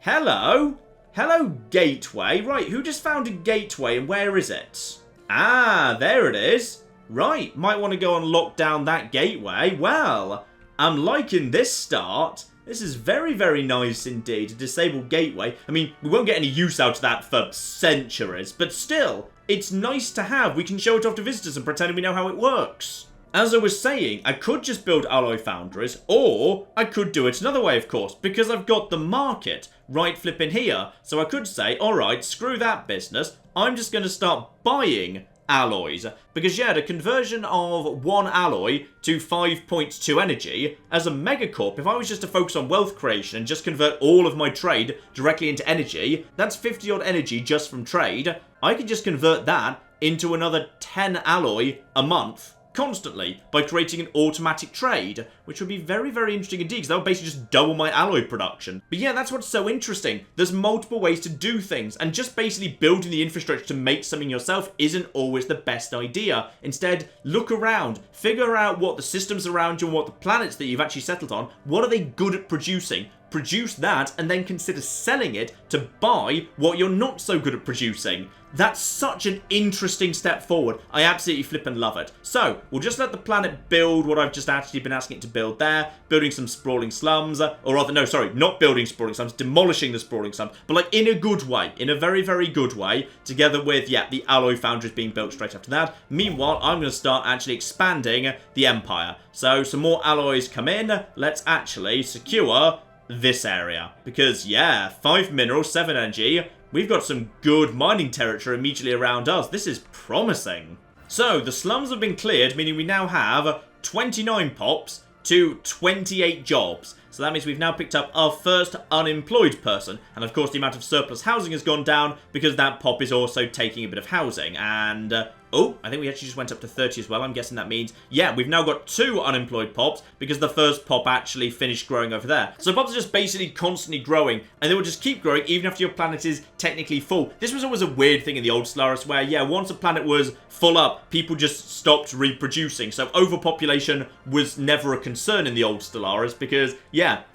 Hello. Hello, gateway. Right, who just found a gateway and where is it? Ah, there it is. Right, might want to go and lock down that gateway. Well, I'm liking this start. This is very, very nice indeed. A disabled gateway. I mean, we won't get any use out of that for centuries, but still, it's nice to have. We can show it off to visitors and pretend we know how it works. As I was saying, I could just build alloy foundries, or I could do it another way, of course, because I've got the market right flipping here. So I could say, alright, screw that business, I'm just going to start buying alloys. Because, the conversion of 1 alloy to 5.2 energy, as a MegaCorp, if I was just to focus on wealth creation and just convert all of my trade directly into energy, that's 50 odd energy just from trade. I could just convert that into another 10 alloy a month. Constantly by creating an automatic trade, which would be very, very interesting indeed, because that would basically just double my alloy production. But that's what's so interesting. There's multiple ways to do things, and just basically building the infrastructure to make something yourself isn't always the best idea. Instead, look around, figure out what the systems around you and what the planets that you've actually settled on, what are they good at producing? Produce that, and then consider selling it to buy what you're not so good at producing. That's such an interesting step forward. I absolutely flippin' love it. So, we'll just let the planet build what I've just actually been asking it to build there. Building some sprawling slums. Or rather, no, sorry, not building sprawling slums. Demolishing the sprawling slums. But, like, in a good way. In a very, very good way. Together with, the alloy foundries being built straight after that. Meanwhile, I'm going to start actually expanding the Empire. So, some more alloys come in. Let's actually secure this area. Because, 5 minerals, 7 energy. We've got some good mining territory immediately around us. This is promising. So, the slums have been cleared, meaning we now have 29 pops to 28 jobs. So that means we've now picked up our first unemployed person. And of course, the amount of surplus housing has gone down because that pop is also taking a bit of housing. And, oh, I think we actually just went up to 30 as well. I'm guessing that means, we've now got 2 unemployed pops because the first pop actually finished growing over there. So pops are just basically constantly growing, and they will just keep growing even after your planet is technically full. This was always a weird thing in the old Stellaris where, once a planet was full up, people just stopped reproducing. So overpopulation was never a concern in the old Stellaris because,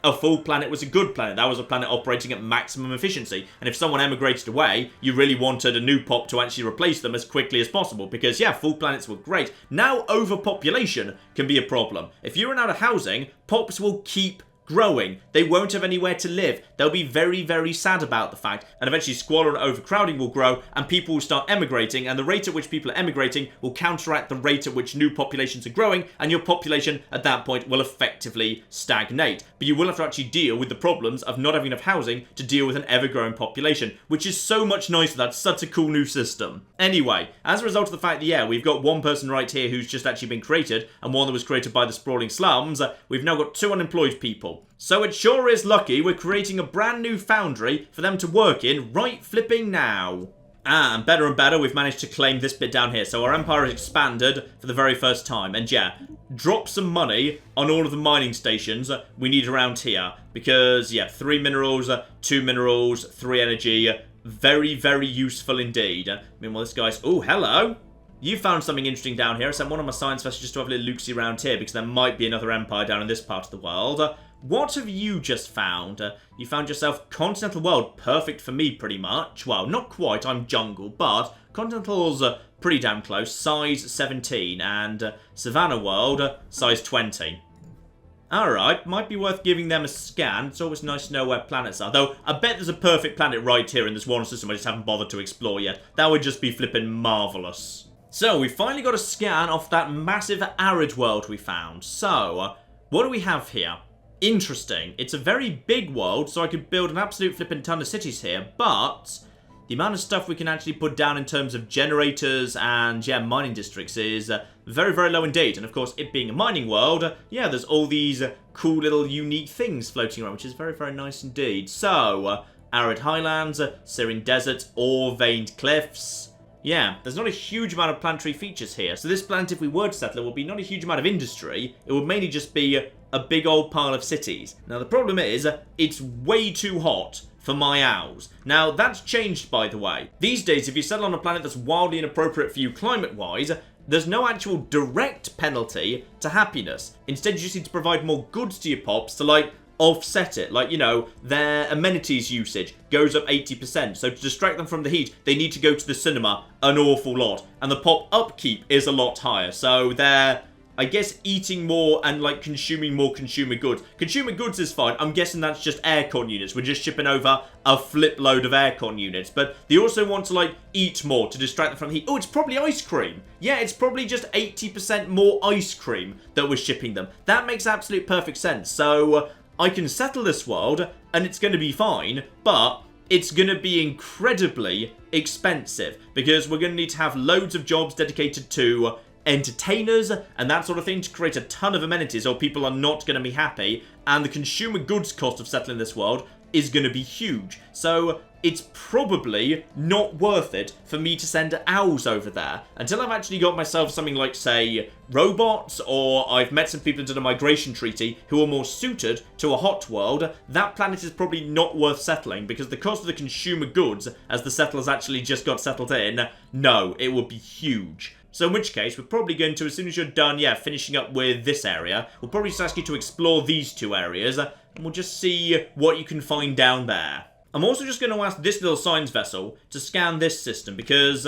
a full planet was a good planet. That was a planet operating at maximum efficiency. And if someone emigrated away, you really wanted a new pop to actually replace them as quickly as possible. Because, full planets were great. Now, overpopulation can be a problem. If you run out of housing, pops will keep growing. They won't have anywhere to live. They'll be very, very sad about the fact. And eventually squalor and overcrowding will grow and people will start emigrating, and the rate at which people are emigrating will counteract the rate at which new populations are growing, and your population at that point will effectively stagnate. But you will have to actually deal with the problems of not having enough housing to deal with an ever-growing population, which is so much nicer. That's such a cool new system. Anyway, as a result of the fact that, we've got one person right here who's just actually been created, and one that was created by the sprawling slums, we've now got 2 unemployed people. So it sure is lucky we're creating a brand new foundry for them to work in right flipping now. And better, we've managed to claim this bit down here. So our empire has expanded for the very first time. And drop some money on all of the mining stations we need around here. Because, 3 minerals, 2 minerals, 3 energy. Very, very useful indeed. Meanwhile, this guy's... Oh, hello. you found something interesting down here. I sent one of my science vessels just to have a little look-see around here because there might be another empire down in this part of the world. What have you just found? You found yourself Continental World, perfect for me pretty much. Well, not quite, I'm jungle, but Continental's pretty damn close, size 17, and Savannah World, size 20. Alright, might be worth giving them a scan. It's always nice to know where planets are. Though, I bet there's a perfect planet right here in this one system I just haven't bothered to explore yet. That would just be flipping marvellous. So, we finally got a scan off that massive arid world we found. So, what do we have here? Interesting. It's a very big world, so I could build an absolute flipping ton of cities here, but the amount of stuff we can actually put down in terms of generators and, yeah, mining districts is very, very low indeed. And, of course, it being a mining world, yeah, there's all these cool little unique things floating around, which is very, very nice indeed. So, arid highlands, serene deserts, ore-veined cliffs. Yeah, there's not a huge amount of planetary features here. So this planet, if we were to settle it, would be not a huge amount of industry. It would mainly just be a big old pile of cities. Now, the problem is, it's way too hot for my owls. Now, that's changed, by the way. These days, if you settle on a planet that's wildly inappropriate for you climate-wise, there's no actual direct penalty to happiness. Instead, you just need to provide more goods to your pops to, like, offset it. Like, you know, their amenities usage goes up 80%. So to distract them from the heat, they need to go to the cinema an awful lot. And the pop upkeep is a lot higher. So they're, I guess, eating more and, like, consuming more consumer goods. Consumer goods is fine. I'm guessing that's just aircon units. We're just shipping over a flip load of aircon units. But they also want to, like, eat more to distract them from the heat. Oh, it's probably ice cream. Yeah, it's probably just 80% more ice cream that we're shipping them. That makes absolute perfect sense. So I can settle this world, and it's going to be fine, but it's going to be incredibly expensive, because we're going to need to have loads of jobs dedicated to entertainers and that sort of thing to create a ton of amenities, or people are not going to be happy, and the consumer goods cost of settling this world is going to be huge. So it's probably not worth it for me to send owls over there until I've actually got myself something like, say, robots, or I've met some people into the migration treaty who are more suited to a hot world. That planet is probably not worth settling, because the cost of the consumer goods, as the settlers actually just got settled in, no, it would be huge. So in which case, we're probably going to, as soon as you're done, yeah, finishing up with this area, we'll probably just ask you to explore these two areas, and we'll just see what you can find down there. I'm also just going to ask this little science vessel to scan this system, because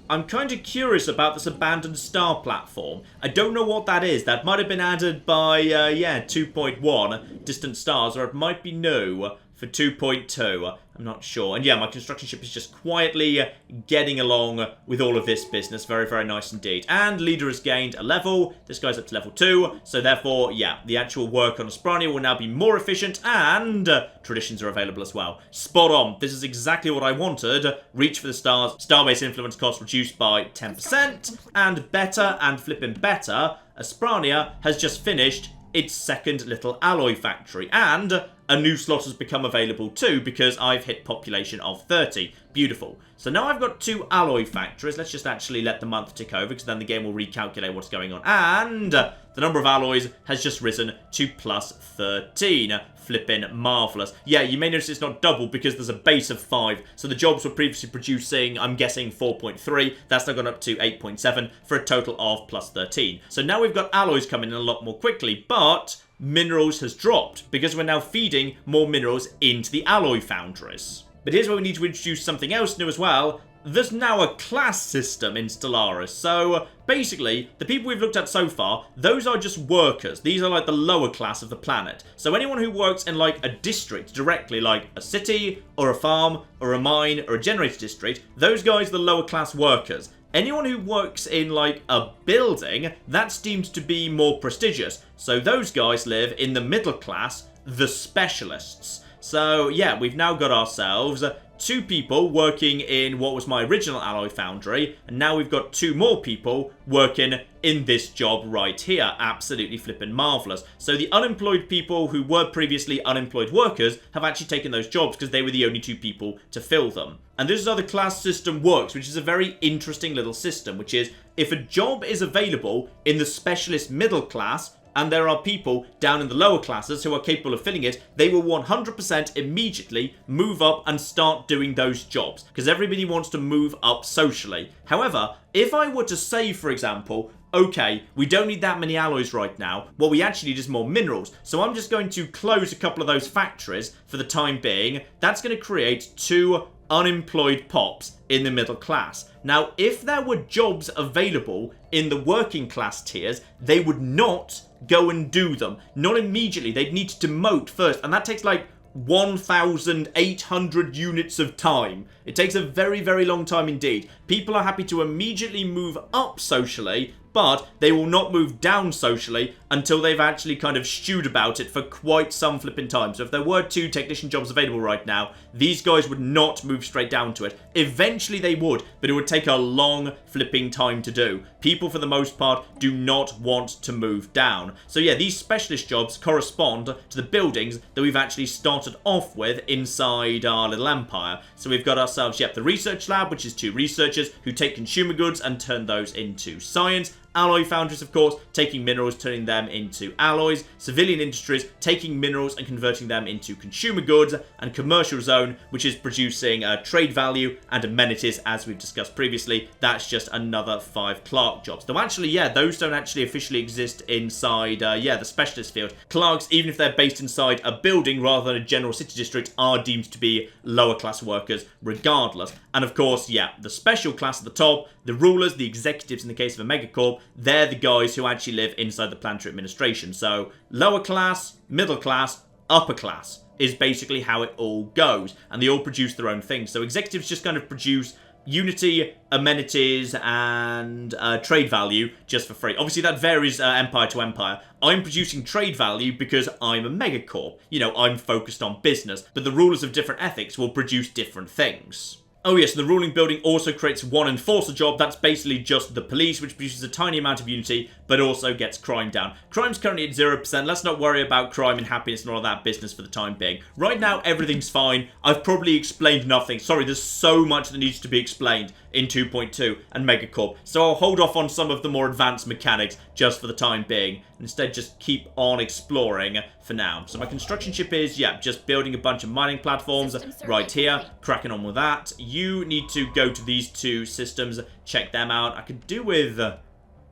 I'm kind of curious about this abandoned star platform. I don't know what that is. That might have been added by, 2.1 distant stars, or it might be new for 2.2. I'm not sure. And yeah, my construction ship is just quietly getting along with all of this business. Very, very nice indeed. And leader has gained a level. This guy's up to level 2. So therefore, yeah, the actual work on Asprania will now be more efficient, and traditions are available as well. Spot on. This is exactly what I wanted. Reach for the stars. Starbase influence cost reduced by 10%. And better and flipping better, Asprania has just finished its second little alloy factory, and a new slot has become available too, because I've hit population of 30. Beautiful. So now I've got 2 alloy factories. Let's just actually let the month tick over, because then the game will recalculate what's going on. And the number of alloys has just risen to plus 13. Flippin' marvellous. Yeah, you may notice it's not double because there's a base of 5. So the jobs were previously producing, I'm guessing, 4.3. That's now gone up to 8.7 for a total of plus 13. So now we've got alloys coming in a lot more quickly, but minerals has dropped because we're now feeding more minerals into the alloy foundries. But here's where we need to introduce something else new as well. There's now a class system in Stellaris. So basically, the people we've looked at so far, those are just workers. These are like the lower class of the planet. So anyone who works in like a district directly, like a city or a farm or a mine or a generator district, those guys are the lower class workers. Anyone who works in like a building, that's deemed to be more prestigious. So those guys live in the middle class, the specialists. So yeah, we've now got ourselves 2 people working in what was my original alloy foundry, and now we've got 2 more people working in this job right here. Absolutely flippin' marvellous. So the unemployed people who were previously unemployed workers have actually taken those jobs because they were the only 2 people to fill them. And this is how the class system works, which is a very interesting little system, which is if a job is available in the specialist middle class, and there are people down in the lower classes who are capable of filling it, they will 100% immediately move up and start doing those jobs, because everybody wants to move up socially. However, if I were to say, for example, okay, we don't need that many alloys right now, what we actually need is more minerals, so I'm just going to close a couple of those factories for the time being. That's going to create 2 unemployed pops in the middle class. Now, if there were jobs available in the working class tiers, they would not go and do them. Not immediately. They'd need to demote first, and that takes like 1,800 units of time. It takes a very, very long time indeed. People are happy to immediately move up socially, but they will not move down socially until they've actually kind of stewed about it for quite some flipping time. So if there were 2 technician jobs available right now, these guys would not move straight down to it. Eventually they would, but it would take a long flipping time to do. People, for the most part, do not want to move down. So yeah, these specialist jobs correspond to the buildings that we've actually started off with inside our little empire. So we've got ourselves, yep, the research lab, which is 2 researchers who take consumer goods and turn those into science. Alloy foundries, of course, taking minerals, turning them into alloys. Civilian industries, taking minerals and converting them into consumer goods. And commercial zone, which is producing trade value and amenities, as we've discussed previously. That's just another 5 clerk jobs. Though actually, yeah, those don't actually officially exist inside, the specialist field. Clerks, even if they're based inside a building rather than a general city district, are deemed to be lower class workers regardless. And of course, yeah, the special class at the top, the rulers, the executives in the case of a MegaCorp, they're the guys who actually live inside the planetary administration. So lower class, middle class, upper class is basically how it all goes. And they all produce their own things. So executives just kind of produce unity, amenities, and trade value just for free. Obviously, that varies empire to empire. I'm producing trade value because I'm a MegaCorp. You know, I'm focused on business. But the rulers of different ethics will produce different things. Oh yes, the ruling building also creates 1 enforcer job. That's basically just the police, which produces a tiny amount of unity, but also gets crime down. Crime's currently at 0%. Let's not worry about crime and happiness and all that business for the time being. Right now, everything's fine. I've probably explained nothing. Sorry, there's so much that needs to be explained in 2.2 and MegaCorp. So I'll hold off on some of the more advanced mechanics just for the time being. Instead, just keep on exploring for now. So my construction ship is, yeah, just building a bunch of mining platforms right here. Cracking on with that. You need to go to these 2 systems, check them out. I could do with,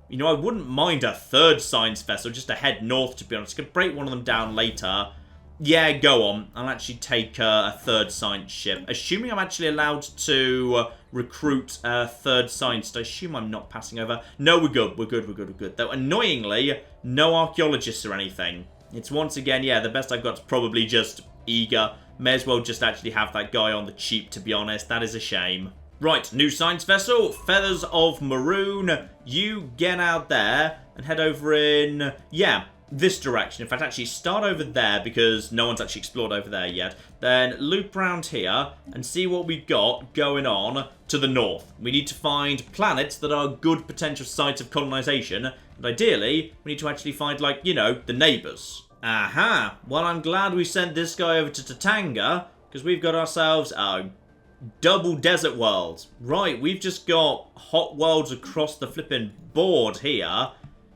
you know, I wouldn't mind a 3rd science vessel just to head north, to be honest. I could break one of them down later. Yeah, go on. I'll actually take a 3rd science ship. Assuming I'm actually allowed to recruit a 3rd scientist. I assume I'm not passing over. No, we're good. We're good. We're good. We're good. Though, annoyingly, no archaeologists or anything. It's once again, yeah, the best I've got is probably just eager. May as well just actually have that guy on the cheap, to be honest. That is a shame. Right, new science vessel. Feathers of Maroon. You get out there and head over in, yeah, this direction. In fact, actually start over there because no one's actually explored over there yet. Then loop around here and see what we've got going on to the north. We need to find planets that are good potential sites of colonization. And ideally, we need to actually find, like, you know, the neighbors. Aha! Well, I'm glad we sent this guy over to Tatanga because we've got ourselves a double desert world. Right, we've just got hot worlds across the flipping board here.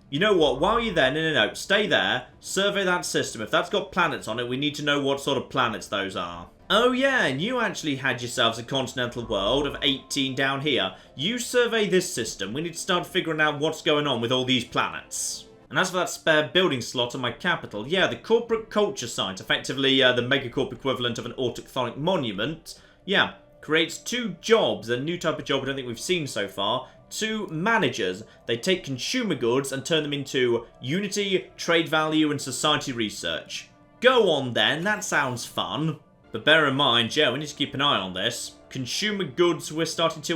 You know what, while you're there, no, stay there, survey that system. If that's got planets on it, we need to know what sort of planets those are. Oh yeah, and you actually had yourselves a continental world of 18 down here. You survey this system, we need to start figuring out what's going on with all these planets. And as for that spare building slot on my capital, yeah, the corporate culture site, effectively the MegaCorp equivalent of an autochthonic monument, yeah, creates 2 jobs, a new type of job I don't think we've seen so far. 2 managers. They take consumer goods and turn them into unity, trade value, and society research. Go on then, that sounds fun. But bear in mind, yeah, we need to keep an eye on this. Consumer goods, we're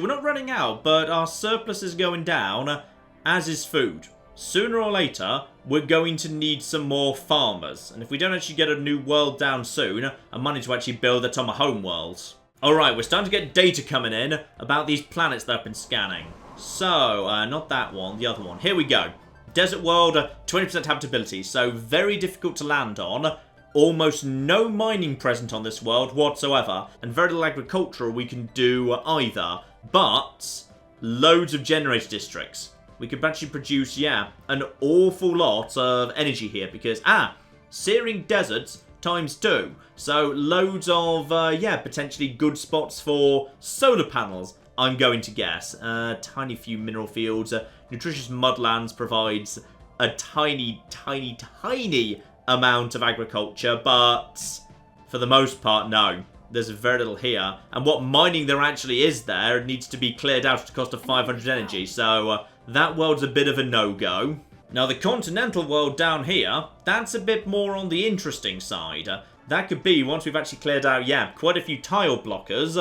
not running out, but our surplus is going down, as is food. Sooner or later, we're going to need some more farmers. And if we don't actually get a new world down soon, and money to actually build it on my home world. Alright, we're starting to get data coming in about these planets that I've been scanning. So, not that one, the other one. Here we go. Desert world, 20% habitability, so very difficult to land on. Almost no mining present on this world whatsoever, and very little agricultural we can do either. But, loads of generator districts. we could actually produce, yeah, an awful lot of energy here because, searing deserts times 2. So loads of, yeah, potentially good spots for solar panels, I'm going to guess. Tiny few mineral fields. Nutritious mudlands provides a tiny, tiny, tiny amount of agriculture, but for the most part, no. There's very little here. And what mining there actually is there needs to be cleared out at a cost of 500 energy. So that world's a bit of a no-go. Now, the continental world down here, that's a bit more on the interesting side. That could be, once we've actually cleared out, yeah, quite a few tile blockers,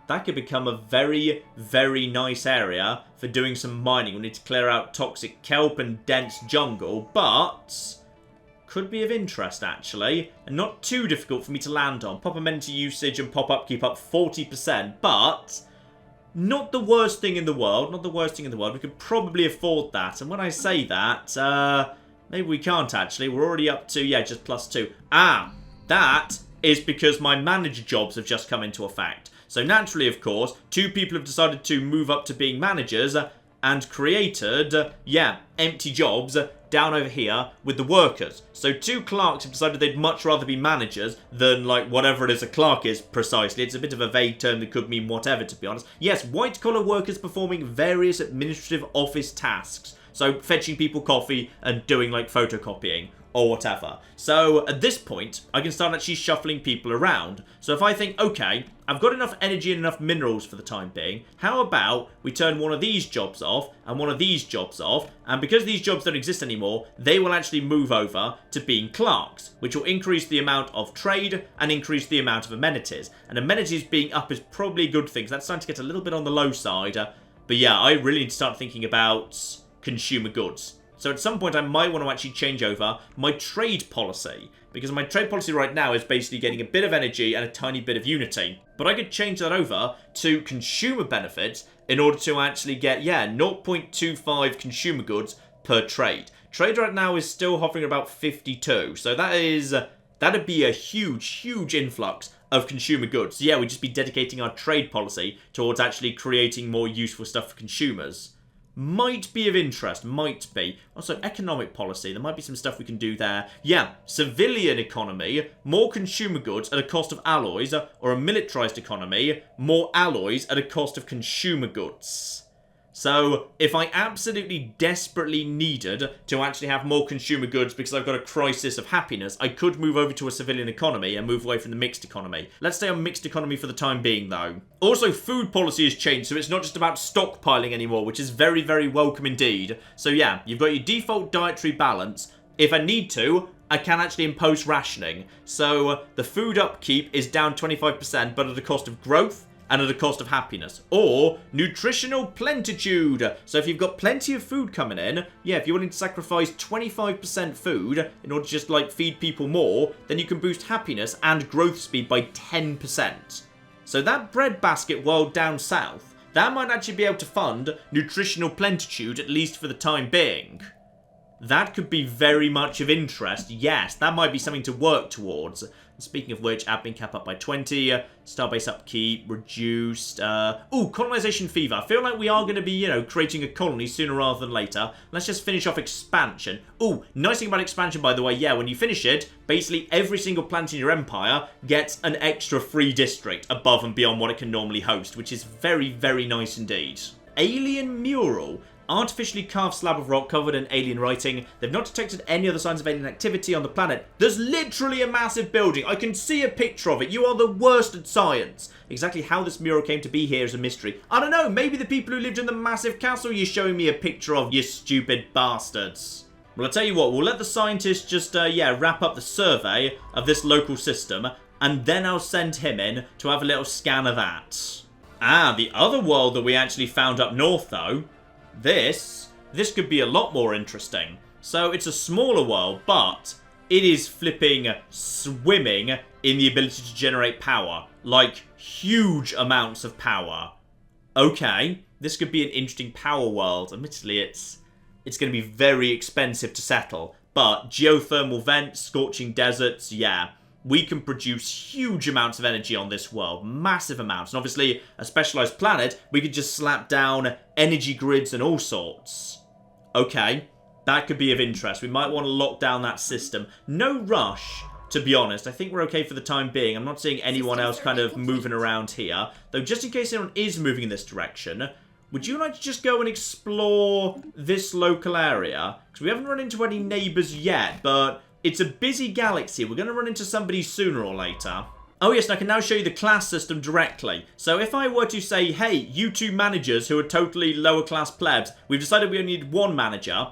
that could become a very, very nice area for doing some mining. We need to clear out toxic kelp and dense jungle, but could be of interest, actually. And not too difficult for me to land on. Pop amenity usage and pop upkeep up 40%, but not the worst thing in the world. Not the worst thing in the world. We could probably afford that. And when I say that, maybe we can't, actually. We're already up to, yeah, just +2. That is because my manager jobs have just come into effect. So naturally, of course, 2 people have decided to move up to being managers and created, yeah, empty jobs down over here with the workers. So 2 clerks have decided they'd much rather be managers than, like, whatever it is a clerk is precisely. It's a bit of a vague term that could mean whatever, to be honest. Yes, white-collar workers performing various administrative office tasks. So fetching people coffee and doing, like, photocopying or whatever. So at this point, I can start actually shuffling people around. So if I think, okay, I've got enough energy and enough minerals for the time being, how about we turn one of these jobs off and one of these jobs off, and because these jobs don't exist anymore, they will actually move over to being clerks, which will increase the amount of trade and increase the amount of amenities. And amenities being up is probably a good thing, 'cause that's starting to get a little bit on the low side. But yeah, I really need to start thinking about consumer goods. So at some point I might want to actually change over my trade policy, because my trade policy right now is basically getting a bit of energy and a tiny bit of unity. But I could change that over to consumer benefits in order to actually get, yeah, 0.25 consumer goods per trade. Trade right now is still hovering about 52, so that'd be a huge, huge influx of consumer goods. So yeah, we'd just be dedicating our trade policy towards actually creating more useful stuff for consumers. Might be of interest, might be. Also, economic policy, there might be some stuff we can do there. Yeah, civilian economy, more consumer goods at a cost of alloys, or a militarized economy, more alloys at a cost of consumer goods. So, if I absolutely desperately needed to actually have more consumer goods because I've got a crisis of happiness, I could move over to a civilian economy and move away from the mixed economy. Let's stay on mixed economy for the time being, though. Also, food policy has changed, so it's not just about stockpiling anymore, which is very, very welcome indeed. So yeah, you've got your default dietary balance. If I need to, I can actually impose rationing. So the food upkeep is down 25%, but at the cost of growth and at a cost of happiness. Or nutritional plentitude. So if you've got plenty of food coming in, yeah, if you're willing to sacrifice 25% food in order to just, like, feed people more, then you can boost happiness and growth speed by 10%. So that breadbasket world down south, that might actually be able to fund nutritional plentitude, at least for the time being. That could be very much of interest. Yes, that might be something to work towards. Speaking of which, admin cap up by 20, starbase upkeep reduced. Colonization fever. I feel like we are going to be, you know, creating a colony sooner rather than later. Let's just finish off expansion. Nice thing about expansion, by the way, yeah, when you finish it, basically every single planet in your empire gets an extra free district above and beyond what it can normally host, which is very, very nice indeed. Alien mural. Artificially carved slab of rock covered in alien writing. They've not detected any other signs of alien activity on the planet. There's literally a massive building. I can see a picture of it. You are the worst at science. Exactly how this mural came to be here is a mystery. I don't know, maybe the people who lived in the massive castle you're showing me a picture of, you stupid bastards. Well, I'll tell you what, we'll let the scientists just, wrap up the survey of this local system, and then I'll send him in to have a little scan of that. The other world that we actually found up north, though, This could be a lot more interesting. So it's a smaller world, but it is flipping swimming in the ability to generate power. Like, huge amounts of power. Okay, this could be an interesting power world. Admittedly, it's going to be very expensive to settle. But geothermal vents, scorching deserts, yeah. We can produce huge amounts of energy on this world. Massive amounts. And obviously, a specialized planet, we could just slap down energy grids and all sorts. Okay, that could be of interest. We might want to lock down that system. No rush, to be honest. I think we're okay for the time being. I'm not seeing anyone else kind of moving around here. Though, just in case anyone is moving in this direction, would you like to just go and explore this local area? Because we haven't run into any neighbours yet, but it's a busy galaxy. We're going to run into somebody sooner or later. Oh yes, and I can now show you the class system directly. So if I were to say, hey, you two managers who are totally lower class plebs, we've decided we only need one manager.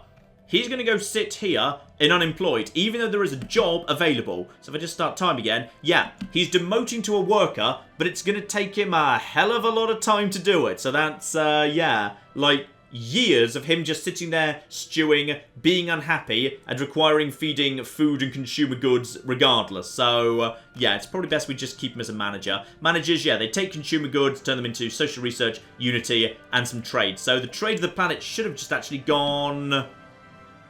He's going to go sit here in unemployed, even though there is a job available. So if I just start time again, yeah, he's demoting to a worker, but it's going to take him a hell of a lot of time to do it. So that's, yeah, like years of him just sitting there, stewing, being unhappy, and requiring feeding food and consumer goods regardless. So, yeah, it's probably best we just keep him as a manager. Managers, yeah, they take consumer goods, turn them into social research, unity, and some trade. So the trade of the planet should have just actually gone...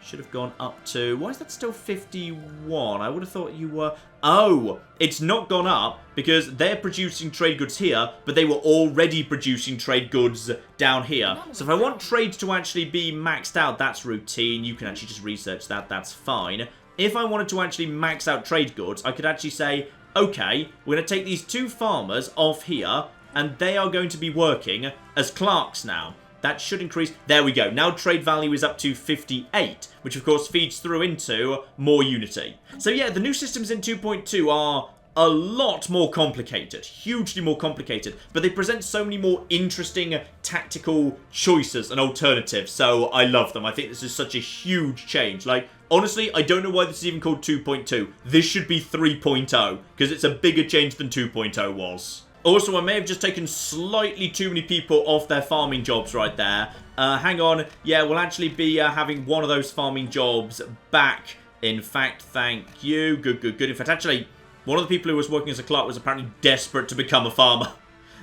Should have gone up to... Why is that still 51? I would have thought you were... Oh, it's not gone up because they're producing trade goods here, but they were already producing trade goods down here. So if I want trade to actually be maxed out, that's routine. You can actually just research that. That's fine. If I wanted to actually max out trade goods, I could actually say, okay, we're going to take these two farmers off here, and they are going to be working as clerks now. That should increase. There we go. Now trade value is up to 58, which of course feeds through into more unity. So yeah, the new systems in 2.2 are a lot more complicated, hugely more complicated, but they present so many more interesting tactical choices and alternatives, so I love them. I think this is such a huge change. Like, honestly, I don't know why this is even called 2.2. This should be 3.0, because it's a bigger change than 2.0 was. Also, I may have just taken slightly too many people off their farming jobs right there. Hang on. Yeah, we'll actually be having one of those farming jobs back. In fact, thank you. Good, good, good. In fact, actually, one of the people who was working as a clerk was apparently desperate to become a farmer.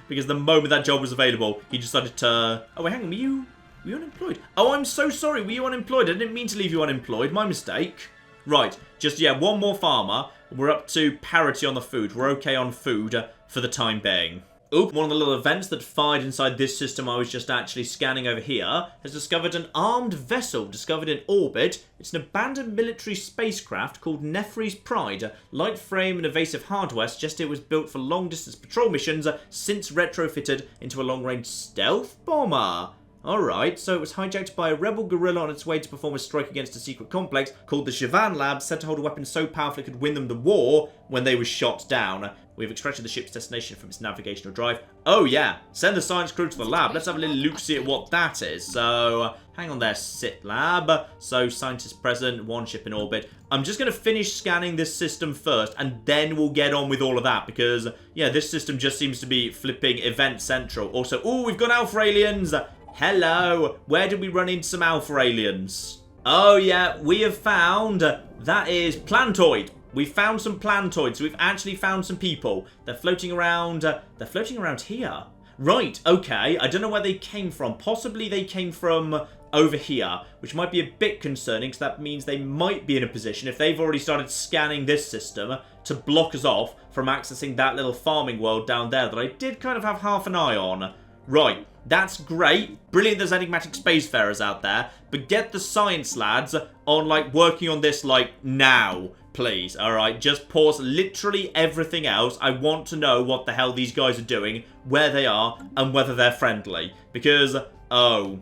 Because the moment that job was available, he decided to... Oh, wait, hang on. Were you unemployed? Oh, I'm so sorry. Were you unemployed? I didn't mean to leave you unemployed. My mistake. Right. Just, yeah, one more farmer. We're up to parity on the food. We're okay on food for the time being. Oop, one of the little events that fired inside this system I was just actually scanning over here has discovered an armed vessel discovered in orbit. It's an abandoned military spacecraft called Nefri's Pride. Light frame and evasive hardware suggest it was built for long-distance patrol missions, since retrofitted into a long-range stealth bomber. Alright, so it was hijacked by a rebel guerrilla on its way to perform a strike against a secret complex called the Shivan Lab, said to hold a weapon so powerful it could win them the war when they were shot down. We've extracted the ship's destination from its navigational drive. Oh yeah, send the science crew to the lab. Let's have a little look-see at what that is. So, hang on there, Sit Lab. So, scientists present, one ship in orbit. I'm just going to finish scanning this system first, and then we'll get on with all of that, because, yeah, this system just seems to be flipping event central. Also, ooh, we've got Alpha Aliens! Hello! Where did we run into some Alpha Aliens? Oh yeah, we have found... That is Plantoid. We found some plantoids. We've actually found some people. They're floating around... they're floating around here. Right, okay. I don't know where they came from. Possibly they came from over here, which might be a bit concerning, because that means they might be in a position, if they've already started scanning this system, to block us off from accessing that little farming world down there that I did kind of have half an eye on. Right, that's great. Brilliant there's enigmatic spacefarers out there, but get the science lads on, like, working on this, like, now. Please, alright? Just pause literally everything else. I want to know what the hell these guys are doing, where they are, and whether they're friendly. Because, oh,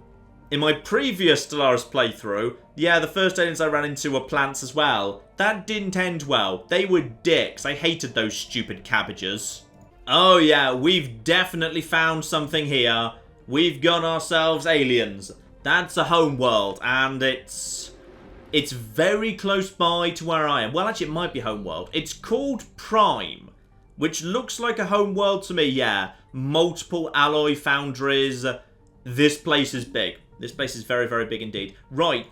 in my previous Stellaris playthrough, yeah, the first aliens I ran into were plants as well. That didn't end well. They were dicks. I hated those stupid cabbages. Oh yeah, we've definitely found something here. We've got ourselves aliens. That's a home world, and it's very close by to where I am. Well, actually, it might be homeworld. It's called Prime, which looks like a homeworld to me, yeah. Multiple alloy foundries. This place is big. This place is very, very big indeed. Right,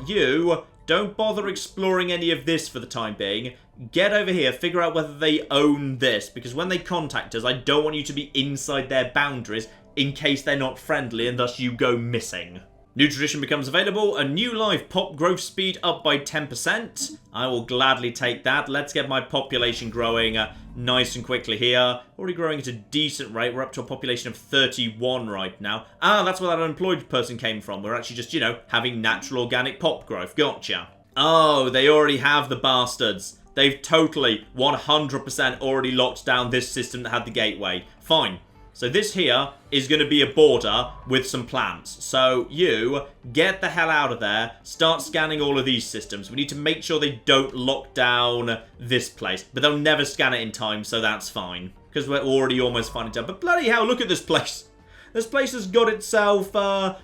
you don't bother exploring any of this for the time being. Get over here, figure out whether they own this, because when they contact us, I don't want you to be inside their boundaries in case they're not friendly and thus you go missing. New tradition becomes available. A new life, pop growth speed up by 10%. I will gladly take that. Let's get my population growing nice and quickly here. Already growing at a decent rate. We're up to a population of 31 right now. Ah, that's where that unemployed person came from. We're actually just, you know, having natural organic pop growth. Gotcha. Oh, they already have the bastards. They've totally 100% already locked down this system that had the gateway. Fine. So this here is going to be a border with some plants. So you get the hell out of there. Start scanning all of these systems. We need to make sure they don't lock down this place. But they'll never scan it in time, so that's fine. Because we're already almost finding it. But bloody hell, look at this place. This place has got itself, a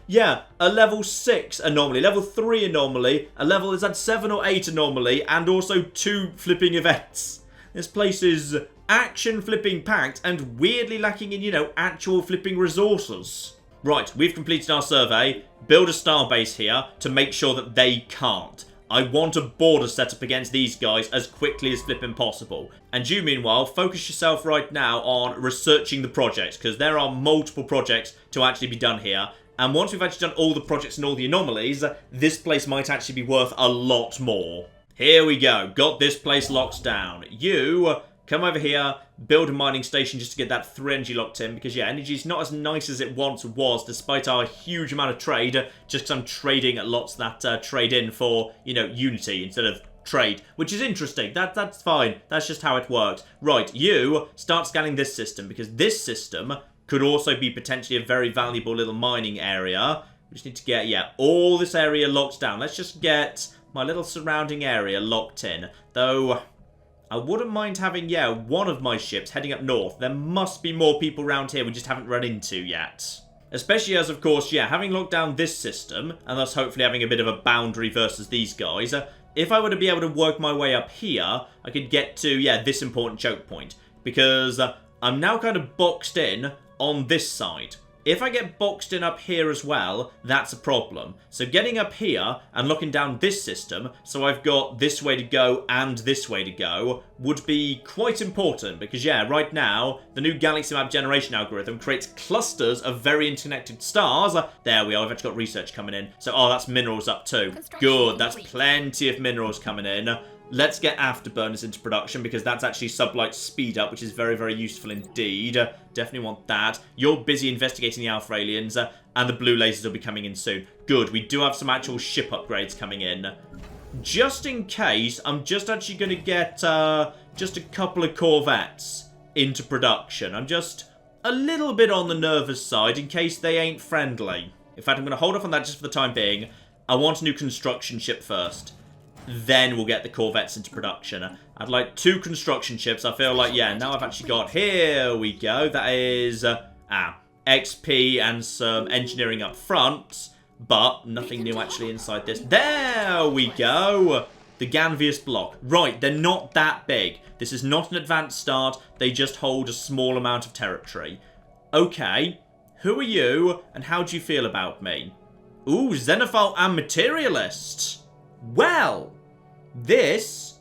level 6 anomaly, level 3 anomaly, a level, is that 7 or 8 anomaly, and also 2 flipping events. This place is action flipping packed and weirdly lacking in, you know, actual flipping resources. Right, we've completed our survey. Build a star base here to make sure that they can't. I want a border set up against these guys as quickly as flipping possible. And you, meanwhile, focus yourself right now on researching the projects, because there are multiple projects to actually be done here. And once we've actually done all the projects and all the anomalies, this place might actually be worth a lot more. Here we go. Got this place locked down. You come over here, build a mining station just to get that 3 energy locked in, because, yeah, energy is not as nice as it once was, despite our huge amount of trade, just because I'm trading lots of that trade in for, you know, Unity instead of trade, which is interesting. That's fine. That's just how it works. Right, you start scanning this system, because this system could also be potentially a very valuable little mining area. We just need to get, yeah, all this area locked down. Let's just get my little surrounding area locked in, though I wouldn't mind having, yeah, one of my ships heading up north. There must be more people around here we just haven't run into yet. Especially as, of course, yeah, having locked down this system, and thus hopefully having a bit of a boundary versus these guys, if I were to be able to work my way up here, I could get to, yeah, this important choke point. Because I'm now kind of boxed in on this side. If I get boxed in up here as well, that's a problem. So getting up here and looking down this system, so I've got this way to go and this way to go, would be quite important. Because, yeah, right now, the new galaxy map generation algorithm creates clusters of very interconnected stars. There we are, we've actually got research coming in. So, oh, that's minerals up too. Good, that's plenty of minerals coming in. Let's get afterburners into production, because that's actually sublight speed up, which is very, very useful indeed. Definitely want that. You're busy investigating the Alpha aliens, and the blue lasers will be coming in soon. Good, we do have some actual ship upgrades coming in. Just in case, I'm just actually going to get just a couple of corvettes into production. I'm just a little bit on the nervous side in case they ain't friendly. In fact, I'm going to hold off on that just for the time being. I want a new construction ship first. Then we'll get the corvettes into production. I'd like 2 construction ships. I feel like, yeah, now I've actually got... Here we go. That is... XP and some engineering up front. But nothing new actually inside this. There we go. The Ganvius block. Right, they're not that big. This is not an advanced start. They just hold a small amount of territory. Okay. Who are you, and how do you feel about me? Ooh, Xenophile and Materialist. Well... This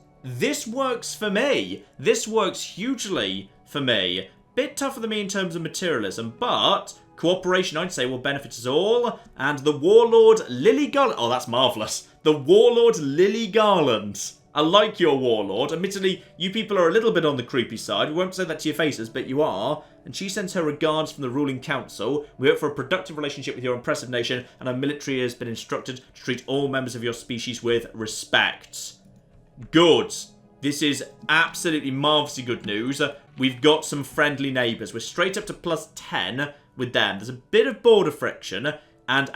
works for me. This works hugely for me. Bit tougher than me in terms of materialism, but cooperation, I'd say, will benefit us all. And the Warlord Lily Garland. Oh, that's marvellous. The Warlord Lily Garland. I like your Warlord. Admittedly, you people are a little bit on the creepy side. We won't say that to your faces, but you are. And she sends her regards from the ruling council. We hope for a productive relationship with your impressive nation, and our military has been instructed to treat all members of your species with respect. Good. This is absolutely marvellously good news. We've got some friendly neighbours. We're straight up to plus 10 with them. There's a bit of border friction. And,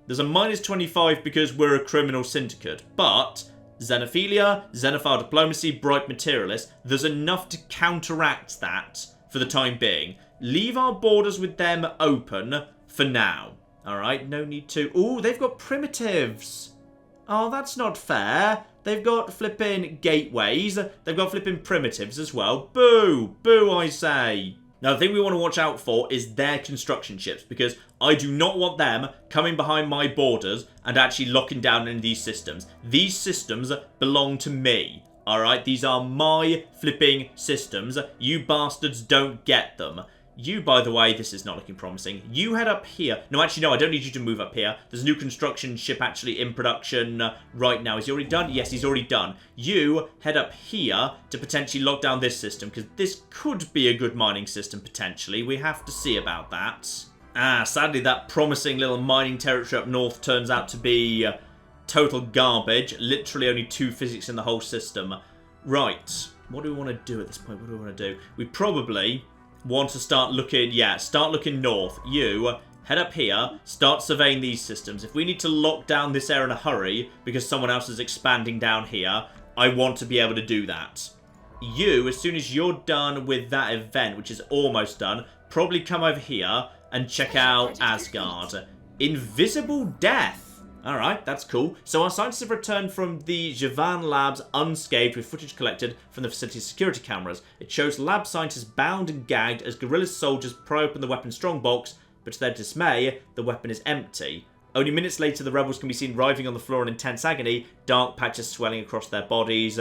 there's a minus 25 because we're a criminal syndicate. But xenophilia, xenophile diplomacy, bright materialist, there's enough to counteract that for the time being. Leave our borders with them open for now. Alright, no need to... Ooh, they've got primitives. Oh, that's not fair. They've got flipping gateways. They've got flipping primitives as well. Boo! Boo, I say. Now, the thing we want to watch out for is their construction ships, because I do not want them coming behind my borders and actually locking down any of these systems. These systems belong to me. Alright, these are my flipping systems. You bastards don't get them. You, by the way, this is not looking promising. You head up here. No, actually, no, I don't need you to move up here. There's a new construction ship actually in production right now. Is he already done? Yes, he's already done. You head up here to potentially lock down this system, because this could be a good mining system, potentially. We have to see about that. Sadly, that promising little mining territory up north turns out to be total garbage. Literally only 2 physics in the whole system. Right. What do we want to do at this point? What do we want to do? We probably want to start looking, start looking north. You head up here, start surveying these systems. If we need to lock down this area in a hurry because someone else is expanding down here, I want to be able to do that. You, as soon as you're done with that event, which is almost done, probably come over here and check out Asgard. Invisible Death. Alright, that's cool. So our scientists have returned from the Javan labs unscathed with footage collected from the facility's security cameras. It shows lab scientists bound and gagged as guerrilla soldiers pry open the weapon's strongbox, but to their dismay, the weapon is empty. Only minutes later, the rebels can be seen writhing on the floor in intense agony, dark patches swelling across their bodies.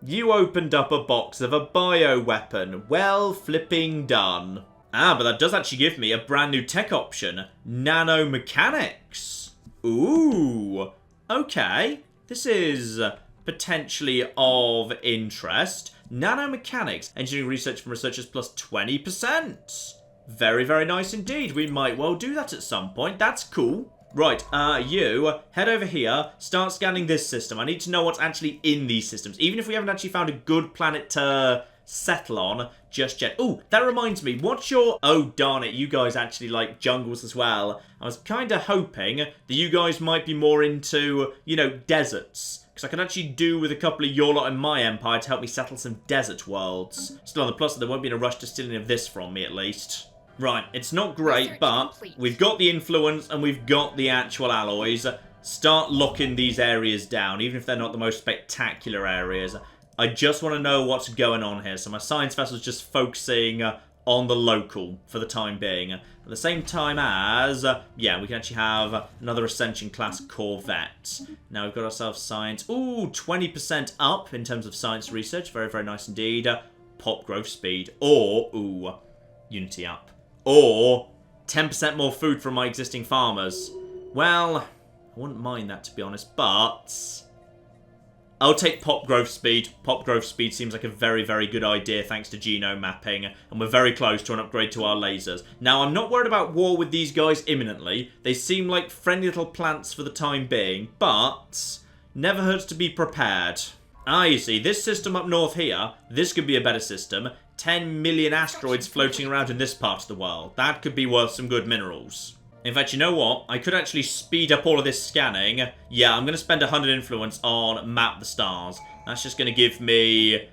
You opened up a box of a bioweapon. Well flipping done. But that does actually give me a brand new tech option. Nanomechanics. Ooh. Okay. This is potentially of interest. Nanomechanics. Engineering research from researchers plus 20%. Very, very nice indeed. We might well do that at some point. That's cool. Right, you head over here, start scanning this system. I need to know what's actually in these systems. Even if we haven't actually found a good planet to settle on just yet. Oh, that reminds me, what's your... Oh, darn it, you guys actually like jungles as well. I was kind of hoping that you guys might be more into, you know, deserts. Because I can actually do with a couple of your lot in my empire to help me settle some desert worlds. Still on the plus, there won't be in a rush to steal any of this from me, at least. Right, it's not great, but we've got the influence and we've got the actual alloys. Start locking these areas down, even if they're not the most spectacular areas. I just want to know what's going on here. So my science vessel's just focusing on the local for the time being. At the same time as, we can actually have another Ascension class Corvette. Now we've got ourselves science. Ooh, 20% up in terms of science research. Very, very nice indeed. Pop growth speed. Or, Unity up. Or 10% more food from my existing farmers. Well, I wouldn't mind that, to be honest, but I'll take pop growth speed. Pop growth speed seems like a very, very good idea thanks to genome mapping, and we're very close to an upgrade to our lasers. Now, I'm not worried about war with these guys imminently. They seem like friendly little plants for the time being, but never hurts to be prepared. You see, this system up north here, this could be a better system. 10 million asteroids floating around in this part of the world. That could be worth some good minerals. In fact, you know what? I could actually speed up all of this scanning. Yeah, I'm going to spend 100 influence on Map the Stars. That's just going to give me,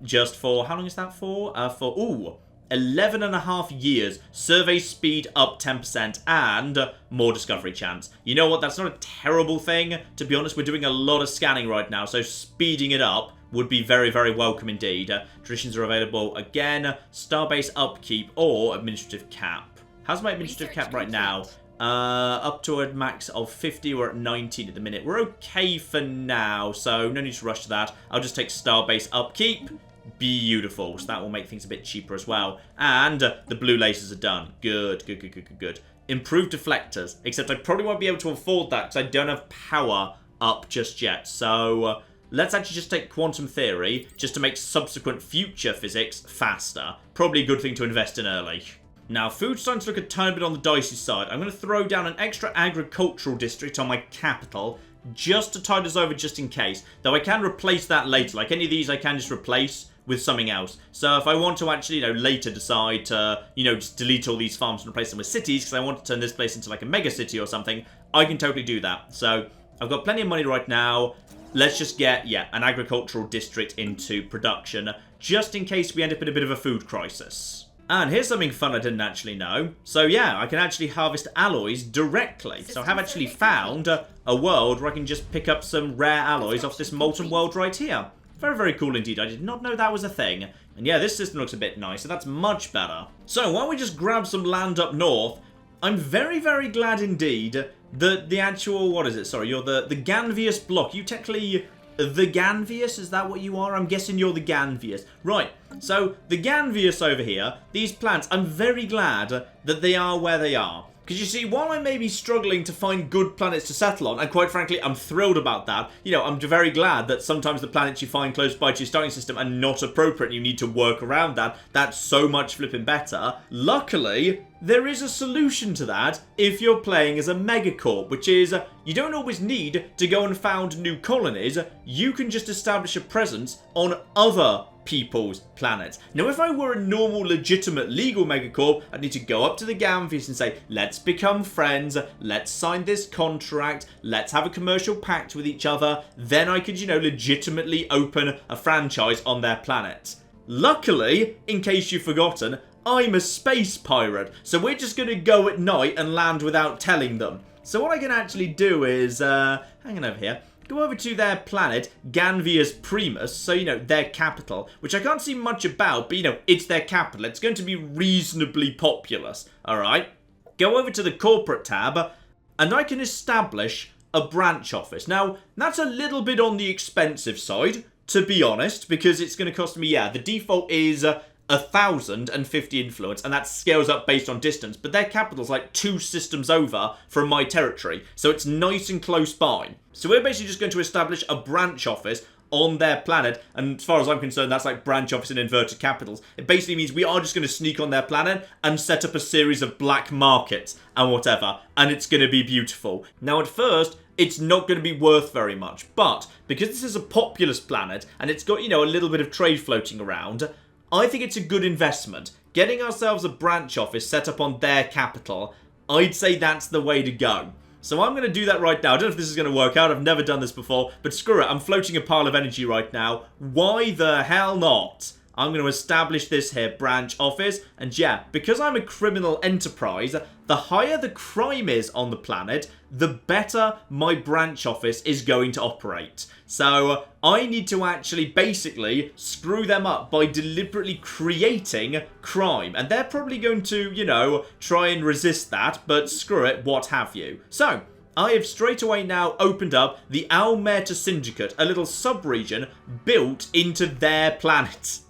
just for, how long is that for? 11.5 years. Survey speed up 10% and more discovery chance. You know what? That's not a terrible thing. To be honest, we're doing a lot of scanning right now, so speeding it up would be very, very welcome indeed. Traditions are available again. Starbase upkeep or administrative cap. How's my administrative cap right now? Up to a max of 50. We're at 19 at the minute. We're okay for now, so no need to rush to that. I'll just take Starbase upkeep. Beautiful. So that will make things a bit cheaper as well. And the blue lasers are done. Good, good, good, good, good, good. Improved deflectors. Except I probably won't be able to afford that because I don't have power up just yet. So let's actually just take quantum theory just to make subsequent future physics faster. Probably a good thing to invest in early. Now, food's starting to look a tiny bit on the dicey side. I'm going to throw down an extra agricultural district on my capital just to tide us over just in case. Though I can replace that later. Like any of these I can just replace with something else. So if I want to actually, later decide to, just delete all these farms and replace them with cities because I want to turn this place into like a mega city or something, I can totally do that. So I've got plenty of money right now. Let's just get, an agricultural district into production just in case we end up in a bit of a food crisis. And here's something fun I didn't actually know. So I can actually harvest alloys directly. So I have actually found a world where I can just pick up some rare alloys off this molten world right here. Very, very cool indeed. I did not know that was a thing. And this system looks a bit nice, so that's much better. So why don't we just grab some land up north? I'm very, very glad indeed that the actual, what is it? Sorry, you're the Ganvius block. You technically the Ganvius, is that what you are? I'm guessing you're the Ganvius. Right, so the Ganvius over here, these planets, I'm very glad that they are where they are. Because you see, while I may be struggling to find good planets to settle on, and quite frankly, I'm thrilled about that, you know, I'm very glad that sometimes the planets you find close by to your starting system are not appropriate and you need to work around that. That's so much flipping better. Luckily, there is a solution to that if you're playing as a MegaCorp, which is, you don't always need to go and found new colonies, you can just establish a presence on other people's planets. Now, if I were a normal, legitimate, legal MegaCorp, I'd need to go up to the Ganvius and say, let's become friends, let's sign this contract, let's have a commercial pact with each other, then I could, you know, legitimately open a franchise on their planet. Luckily, in case you've forgotten, I'm a space pirate, so we're just going to go at night and land without telling them. So what I can actually do is, hang on over here, go over to their planet, Ganvius Primus, so, you know, their capital, which I can't see much about, but, you know, it's their capital. It's going to be reasonably populous, alright? Go over to the corporate tab, and I can establish a branch office. Now, that's a little bit on the expensive side, to be honest, because it's going to cost me, yeah, the default is 1,050 influence, and that scales up based on distance, but their capital's like 2 systems over from my territory, so it's nice and close by. So we're basically just going to establish a branch office on their planet, and as far as I'm concerned, that's like branch office in inverted capitals. It basically means we are just going to sneak on their planet and set up a series of black markets and whatever, and it's going to be beautiful. Now, at first, it's not going to be worth very much, but because this is a populous planet, and it's got, you know, a little bit of trade floating around, I think it's a good investment. Getting ourselves a branch office set up on their capital, I'd say that's the way to go. So I'm going to do that right now. I don't know if this is going to work out. I've never done this before. But screw it. I'm floating a pile of energy right now. Why the hell not? I'm going to establish this here branch office. And yeah, because I'm a criminal enterprise, the higher the crime is on the planet, the better my branch office is going to operate. So I need to actually basically screw them up by deliberately creating crime. And they're probably going to, you know, try and resist that, but screw it, what have you. So I have straight away now opened up the Almeta Syndicate, a little sub-region built into their planet.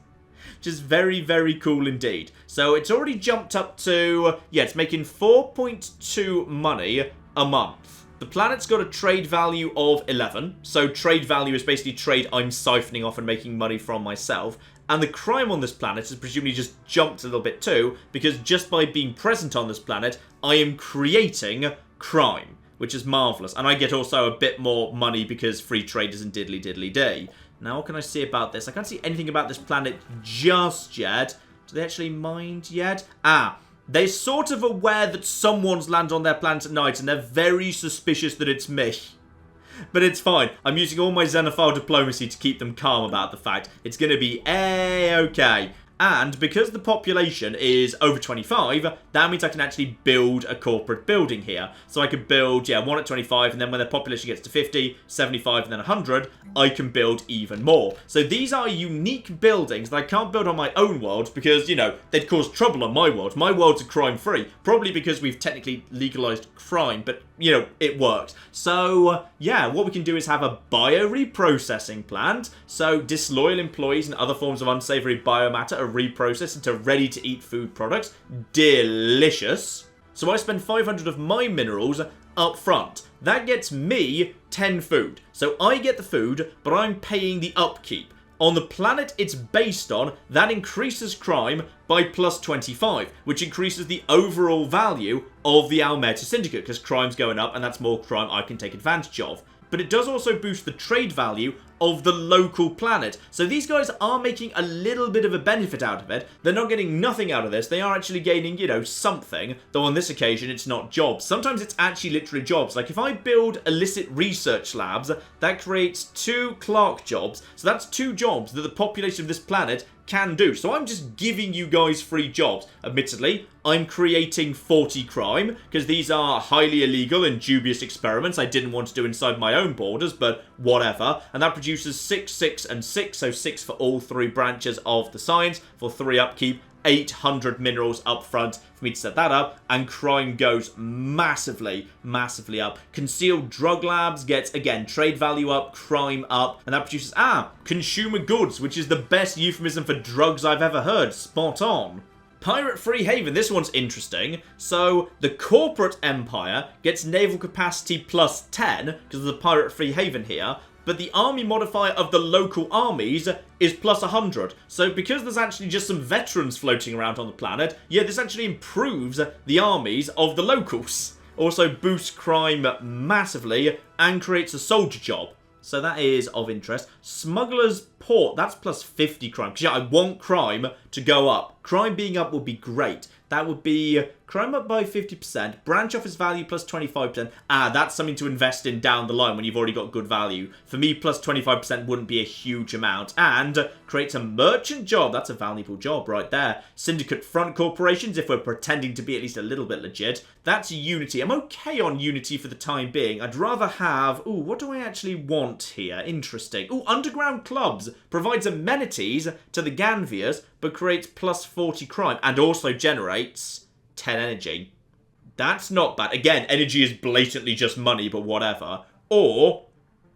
Which is very, very cool indeed. So it's already jumped up to, yeah, it's making 4.2 money a month. The planet's got a trade value of 11. So trade value is basically trade I'm siphoning off and making money from myself. And the crime on this planet has presumably just jumped a little bit too, because just by being present on this planet, I am creating crime, which is marvellous. And I get also a bit more money because free trade isn't diddly diddly day. Now, what can I see about this? I can't see anything about this planet just yet. Do they actually mind yet? Ah, they're sort of aware that someone's landed on their planet at night, and they're very suspicious that it's me. But it's fine. I'm using all my xenophile diplomacy to keep them calm about the fact. It's going to be A-okay. And because the population is over 25, that means I can actually build a corporate building here. So I could build, yeah, one at 25, and then when the population gets to 50, 75, and then 100, I can build even more. So these are unique buildings that I can't build on my own world because, you know, they'd cause trouble on my world. My world's crime-free, probably because we've technically legalized crime, but, you know, it works. So, yeah, what we can do is have a bio-reprocessing plant. So disloyal employees and other forms of unsavory biomatter are reprocessed into ready-to-eat food products. Delicious. So I spend 500 of my minerals up front. That gets me 10 food. So I get the food, but I'm paying the upkeep. On the planet it's based on, that increases crime by plus 25, which increases the overall value of the Almeta Syndicate, because crime's going up and that's more crime I can take advantage of. But it does also boost the trade value of the local planet. So these guys are making a little bit of a benefit out of it. They're not getting nothing out of this. They are actually gaining, you know, something. Though on this occasion, it's not jobs. Sometimes it's actually literally jobs. Like if I build illicit research labs, that creates 2 clerk jobs. So that's 2 jobs that the population of this planet can do. So I'm just giving you guys free jobs. Admittedly, I'm creating 40 crime, because these are highly illegal and dubious experiments I didn't want to do inside my own borders, but whatever. And that produces 6, 6, and 6, so 6 for all 3 branches of the science, for 3 upkeep, 800 minerals up front for me to set that up, and crime goes massively, massively up. Concealed drug labs gets, again, trade value up, crime up, and that produces, consumer goods, which is the best euphemism for drugs I've ever heard. Spot on. Pirate-free haven, this one's interesting. So, the corporate empire gets naval capacity plus 10, because of the pirate-free haven here, but the army modifier of the local armies is plus 100. So because there's actually just some veterans floating around on the planet, yeah, this actually improves the armies of the locals. Also boosts crime massively and creates a soldier job. So that is of interest. Smuggler's Port, that's plus 50 crime. Because yeah, I want crime to go up. Crime being up would be great. That would be crime up by 50%, branch office value plus 25%. That's something to invest in down the line when you've already got good value. For me, plus 25% wouldn't be a huge amount. And creates a merchant job. That's a valuable job right there. Syndicate front corporations, if we're pretending to be at least a little bit legit. That's Unity. I'm okay on Unity for the time being. I'd rather have... Ooh, what do I actually want here? Interesting. Ooh, underground clubs provides amenities to the Ganviers, but creates plus 40 crime and also generates 10 energy. That's not bad. Again, energy is blatantly just money, but whatever. Or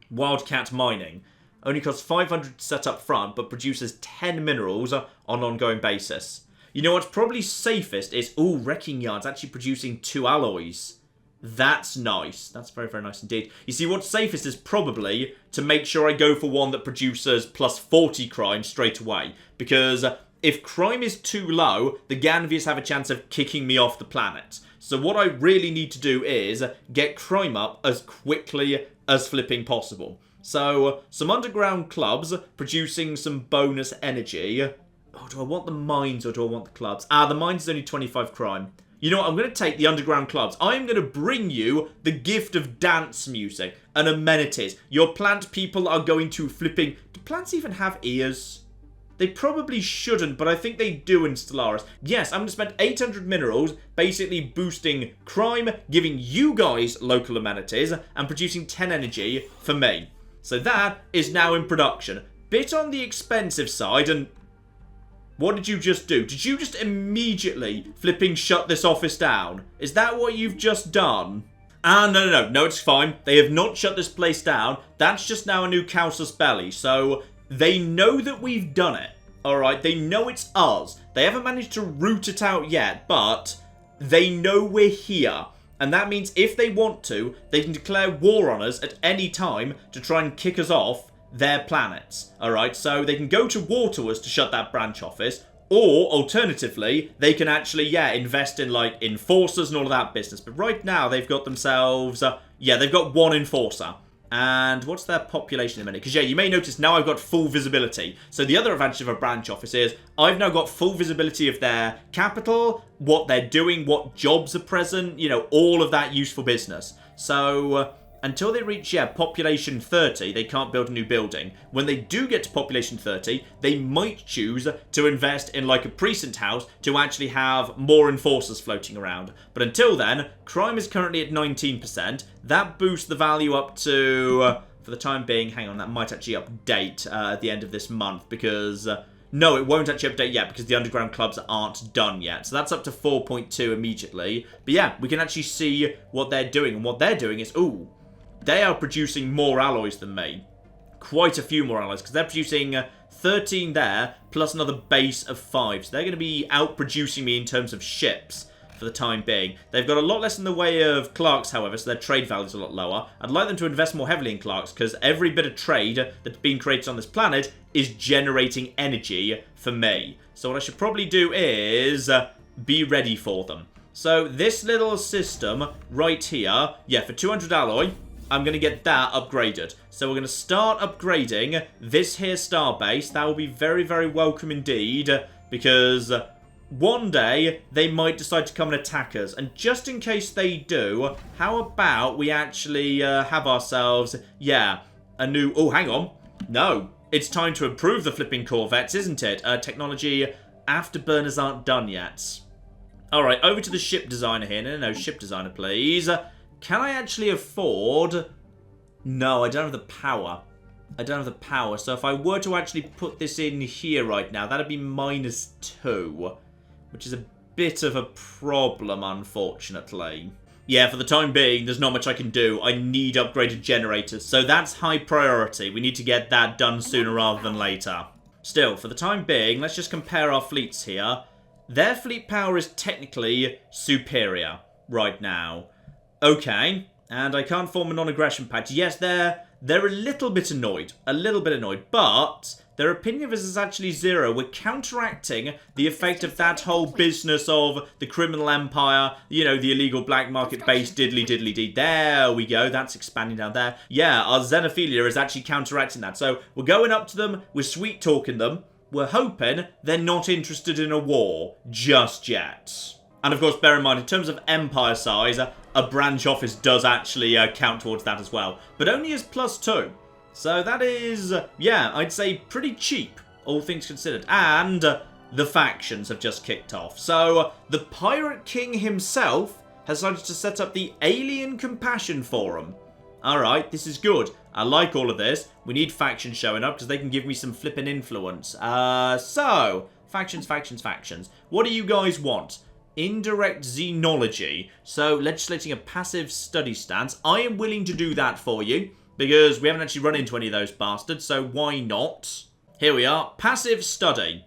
Wildcat Mining. Only costs 500 to set up front, but produces 10 minerals on an ongoing basis. You know what's probably safest is, Wrecking Yard's actually producing 2 alloys. That's nice. That's very, very nice indeed. You see, what's safest is probably to make sure I go for one that produces plus 40 crime straight away. Because if crime is too low, the Ganviers have a chance of kicking me off the planet. So what I really need to do is get crime up as quickly as flipping possible. So, some underground clubs producing some bonus energy. Oh, do I want the mines or do I want the clubs? The mines is only 25 crime. You know what, I'm going to take the underground clubs. I'm going to bring you the gift of dance music and amenities. Your plant people are going to flipping... Do plants even have ears? They probably shouldn't, but I think they do in Stellaris. Yes, I'm going to spend 800 minerals, basically boosting crime, giving you guys local amenities, and producing 10 energy for me. So that is now in production. Bit on the expensive side, and... What did you just do? Did you just immediately flipping shut this office down? Is that what you've just done? No, it's fine. They have not shut this place down. That's just now a new casus belli. So, they know that we've done it. Alright, they know it's us. They haven't managed to root it out yet, but they know we're here. And that means if they want to, they can declare war on us at any time to try and kick us off their planets. Alright, so they can go to war to us to shut that branch office, or alternatively, they can actually, invest in like enforcers and all of that business. But right now, they've got themselves, they've got 1 enforcer. And what's their population in a minute? Because you may notice now I've got full visibility. So the other advantage of a branch office is I've now got full visibility of their capital, what they're doing, what jobs are present, all of that useful business. So until they reach, population 30, they can't build a new building. When they do get to population 30, they might choose to invest in like a precinct house to actually have more enforcers floating around. But until then, crime is currently at 19%. That boosts the value up to, for the time being, hang on, that might actually update at the end of this month because... no, it won't actually update yet because the underground clubs aren't done yet. So that's up to 4.2 immediately. But we can actually see what they're doing. And what they're doing is, they are producing more alloys than me. Quite a few more alloys, because they're producing 13 there, plus another base of 5. So they're going to be out-producing me in terms of ships for the time being. They've got a lot less in the way of clerks, however, so their trade value is a lot lower. I'd like them to invest more heavily in clerks, because every bit of trade that's being created on this planet is generating energy for me. So what I should probably do is be ready for them. So this little system right here, for 200 alloy... I'm going to get that upgraded. So we're going to start upgrading this here starbase. That will be very, very welcome indeed. Because one day, they might decide to come and attack us. And just in case they do, how about we actually have ourselves, a new... Oh, hang on. No. It's time to improve the flipping corvettes, isn't it? Technology afterburners aren't done yet. Alright, over to the ship designer here. No, ship designer, please. Can I actually afford... No, I don't have the power. So if I were to actually put this in here right now, that'd be -2. which is a bit of a problem, unfortunately. Yeah, for the time being, there's not much I can do. I need upgraded generators, so that's high priority. We need to get that done sooner rather than later. Still, for the time being, let's just compare our fleets here. Their fleet power is technically superior right now. Okay, and I can't form a non-aggression pact. Yes, they're a little bit annoyed. But their opinion of us is actually 0. We're counteracting the effect of that whole business of the criminal empire, you know, the illegal black market-based diddly-diddly-dee. There we go. That's expanding down there. Yeah, our xenophilia is actually counteracting that. So we're going up to them. We're sweet-talking them. We're hoping they're not interested in a war just yet. And of course, bear in mind, in terms of empire size, a branch office does actually count towards that as well. But only as +2. So that is, yeah, I'd say pretty cheap, all things considered. And the factions have just kicked off. So the Pirate King himself has decided to set up the Alien Compassion Forum. Alright, this is good. I like all of this. We need factions showing up because they can give me some flipping influence. So, factions. What do you guys want? Indirect xenology. So, legislating a passive study stance. I am willing to do that for you, because we haven't actually run into any of those bastards, so why not? Here we are. Passive study.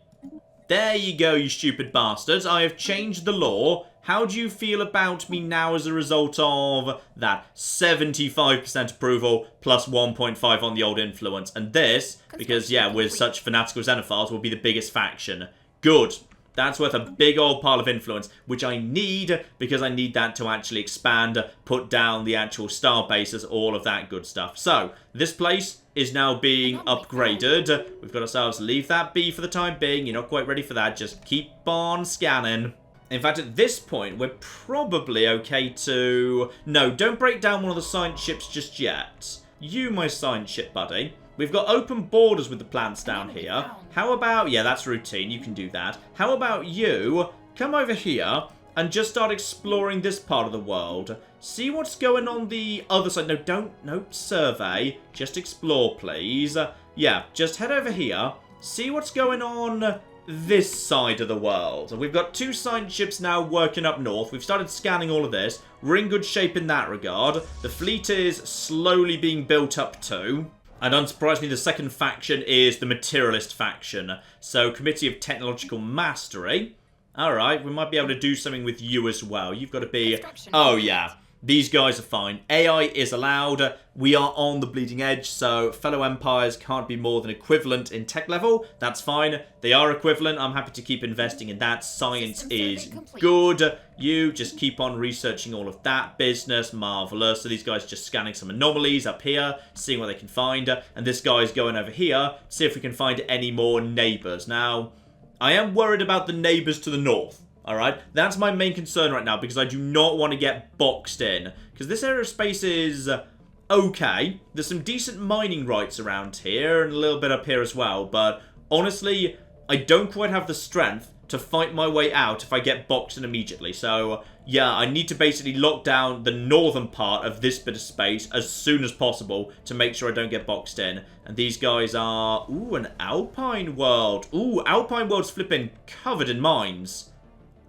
There you go, you stupid bastards. I have changed the law. How do you feel about me now as a result of that? 75% approval plus 1.5 on the old influence. And this, because, yeah, we're such fanatical xenophiles, will be the biggest faction. Good. That's worth a big old pile of influence, which I need because I need that to actually expand, put down the actual star bases, all of that good stuff. So, this place is now being upgraded. We've got ourselves, leave that be for the time being. You're not quite ready for that. Just keep on scanning. In fact, at this point, we're probably okay to... No, don't break down one of the science ships just yet. You, my science ship buddy. We've got open borders with the plants down here. How about... Yeah, that's routine. You can do that. How about you come over here and just start exploring this part of the world. See what's going on the other side. No, don't survey. Just explore, please. Yeah, just head over here. See what's going on this side of the world. We've got 2 science ships now working up north. We've started scanning all of this. We're in good shape in that regard. The fleet is slowly being built up too. And unsurprisingly, the second faction is the materialist faction. So, Committee of Technological Mastery. Alright, we might be able to do something with you as well. You've got to be... Oh, yeah. These guys are fine. AI is allowed. We are on the bleeding edge, so fellow empires can't be more than equivalent in tech level. That's fine. They are equivalent. I'm happy to keep investing in that. Science is good. You just keep on researching all of that business. Marvelous. So these guys are just scanning some anomalies up here, seeing what they can find. And this guy's going over here, see if we can find any more neighbours. Now, I am worried about the neighbours to the north. Alright, that's my main concern right now, because I do not want to get boxed in. Because this area of space is okay. There's some decent mining rights around here, and a little bit up here as well. But honestly, I don't quite have the strength to fight my way out if I get boxed in immediately. So, yeah, I need to basically lock down the northern part of this bit of space as soon as possible to make sure I don't get boxed in. And these guys are... Ooh, an Alpine World. Ooh, Alpine World's flipping covered in mines.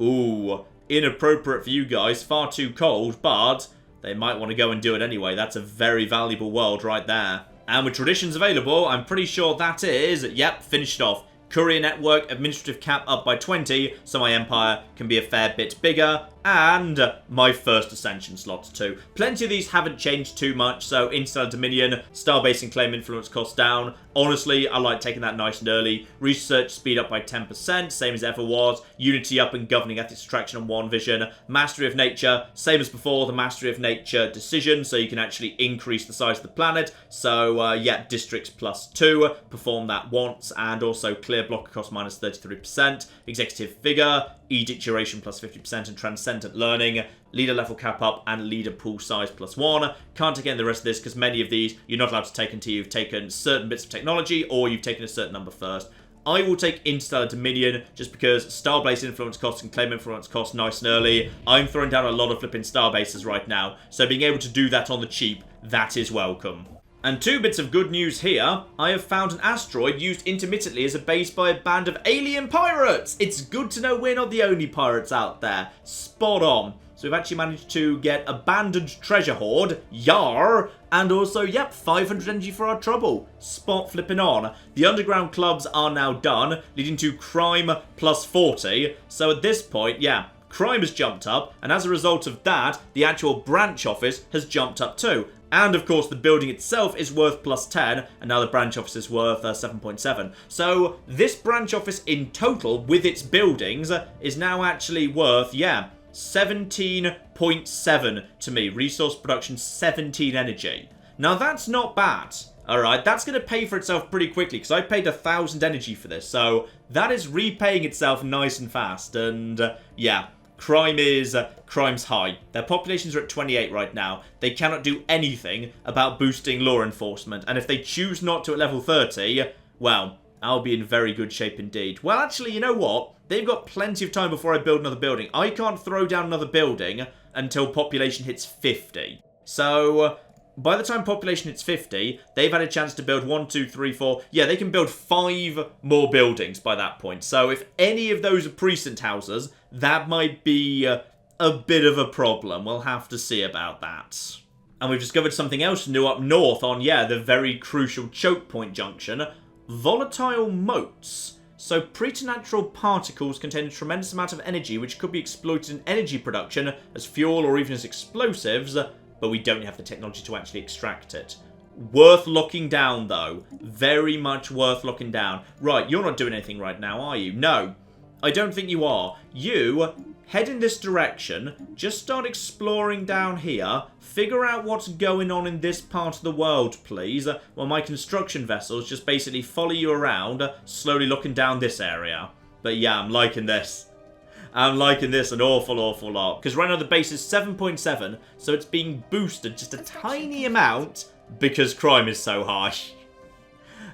Ooh, inappropriate for you guys, far too cold, but they might want to go and do it anyway. That's a very valuable world right there. And with traditions available, I'm pretty sure that is, yep, finished off. Courier network, administrative cap up by 20, so my empire can be a fair bit bigger. And my first ascension slots too. Plenty of these haven't changed too much, so Interstellar Dominion, Starbase and Claim Influence cost down. Honestly, I like taking that nice and early. Research speed up by 10%, same as ever was. Unity up and governing ethics, attraction and one vision. Mastery of nature, same as before, the mastery of nature decision, so you can actually increase the size of the planet. So, yeah, districts +2, perform that once, and also clear blocker cost minus 33%. Executive vigor, edict duration +50%, and transcendent learning, leader level cap up, and leader pool size +1. Can't take any of the rest of this because many of these you're not allowed to take until you've taken certain bits of technology or you've taken a certain number first. I will take Interstellar Dominion just because Starbase influence costs and claim influence costs nice and early. I'm throwing down a lot of flipping Starbases right now, so being able to do that on the cheap, that is welcome. And 2 bits of good news here. I have found an asteroid used intermittently as a base by a band of alien pirates. It's good to know we're not the only pirates out there. Spot on. So we've actually managed to get abandoned treasure hoard, yar, and also, yep, 500 energy for our trouble. Spot flipping on. The underground clubs are now done, leading to crime plus 40. So at this point, yeah, crime has jumped up, and as a result of that, the actual branch office has jumped up too. And of course, the building itself is worth plus 10, and now the branch office is worth 7.7. So this branch office in total, with its buildings, is now actually worth, yeah, 17.7 to me. Resource production, 17 energy. Now that's not bad. Alright, that's going to pay for itself pretty quickly, because I paid 1,000 energy for this. So that is repaying itself nice and fast. And yeah, crime's high. Their populations are at 28 right now. They cannot do anything about boosting law enforcement. And if they choose not to at level 30, well, I'll be in very good shape indeed. Well, actually, you know what? They've got plenty of time before I build another building. I can't throw down another building until population hits 50. So by the time population hits 50, they've had a chance to build 1, 2, 3, 4. Yeah, they can build 5 more buildings by that point. So if any of those are precinct houses, that might be a bit of a problem. We'll have to see about that. And we've discovered something else new up north on, yeah, the very crucial choke point junction. Volatile motes. So preternatural particles contain a tremendous amount of energy which could be exploited in energy production as fuel or even as explosives, but we don't have the technology to actually extract it. Worth locking down, though. Very much worth locking down. Right, you're not doing anything right now, are you? No, I don't think you are. You head in this direction, just start exploring down here, figure out what's going on in this part of the world, please, while my construction vessels just basically follow you around, slowly looking down this area. But yeah, I'm liking this. I'm liking this an awful lot. Because right now the base is 7.7, so it's being boosted just a tiny amount because crime is so high.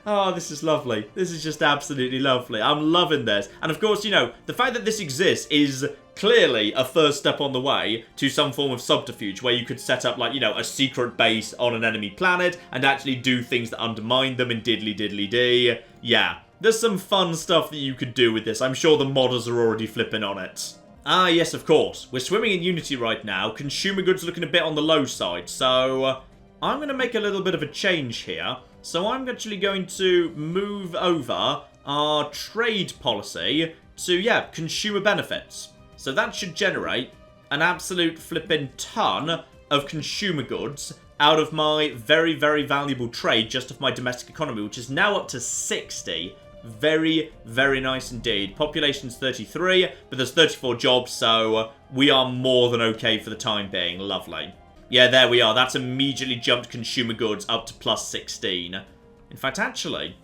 Oh, this is lovely. This is just absolutely lovely. I'm loving this. And of course, you know, the fact that this exists is clearly a first step on the way to some form of subterfuge where you could set up, like, you know, a secret base on an enemy planet and actually do things that undermine them in diddly-diddly-dee. Yeah, there's some fun stuff that you could do with this. I'm sure the modders are already flipping on it. Ah, yes, of course. We're swimming in Unity right now. Consumer goods looking a bit on the low side. So I'm going to make a little bit of a change here. So I'm actually going to move over our trade policy to, yeah, consumer benefits. So that should generate an absolute flipping ton of consumer goods out of my very, very valuable trade just of my domestic economy, which is now up to 60. Very, very nice indeed. Population's 33, but there's 34 jobs, so we are more than okay for the time being. Lovely. Yeah, there we are. That's immediately jumped consumer goods up to plus 16. In fact, actually,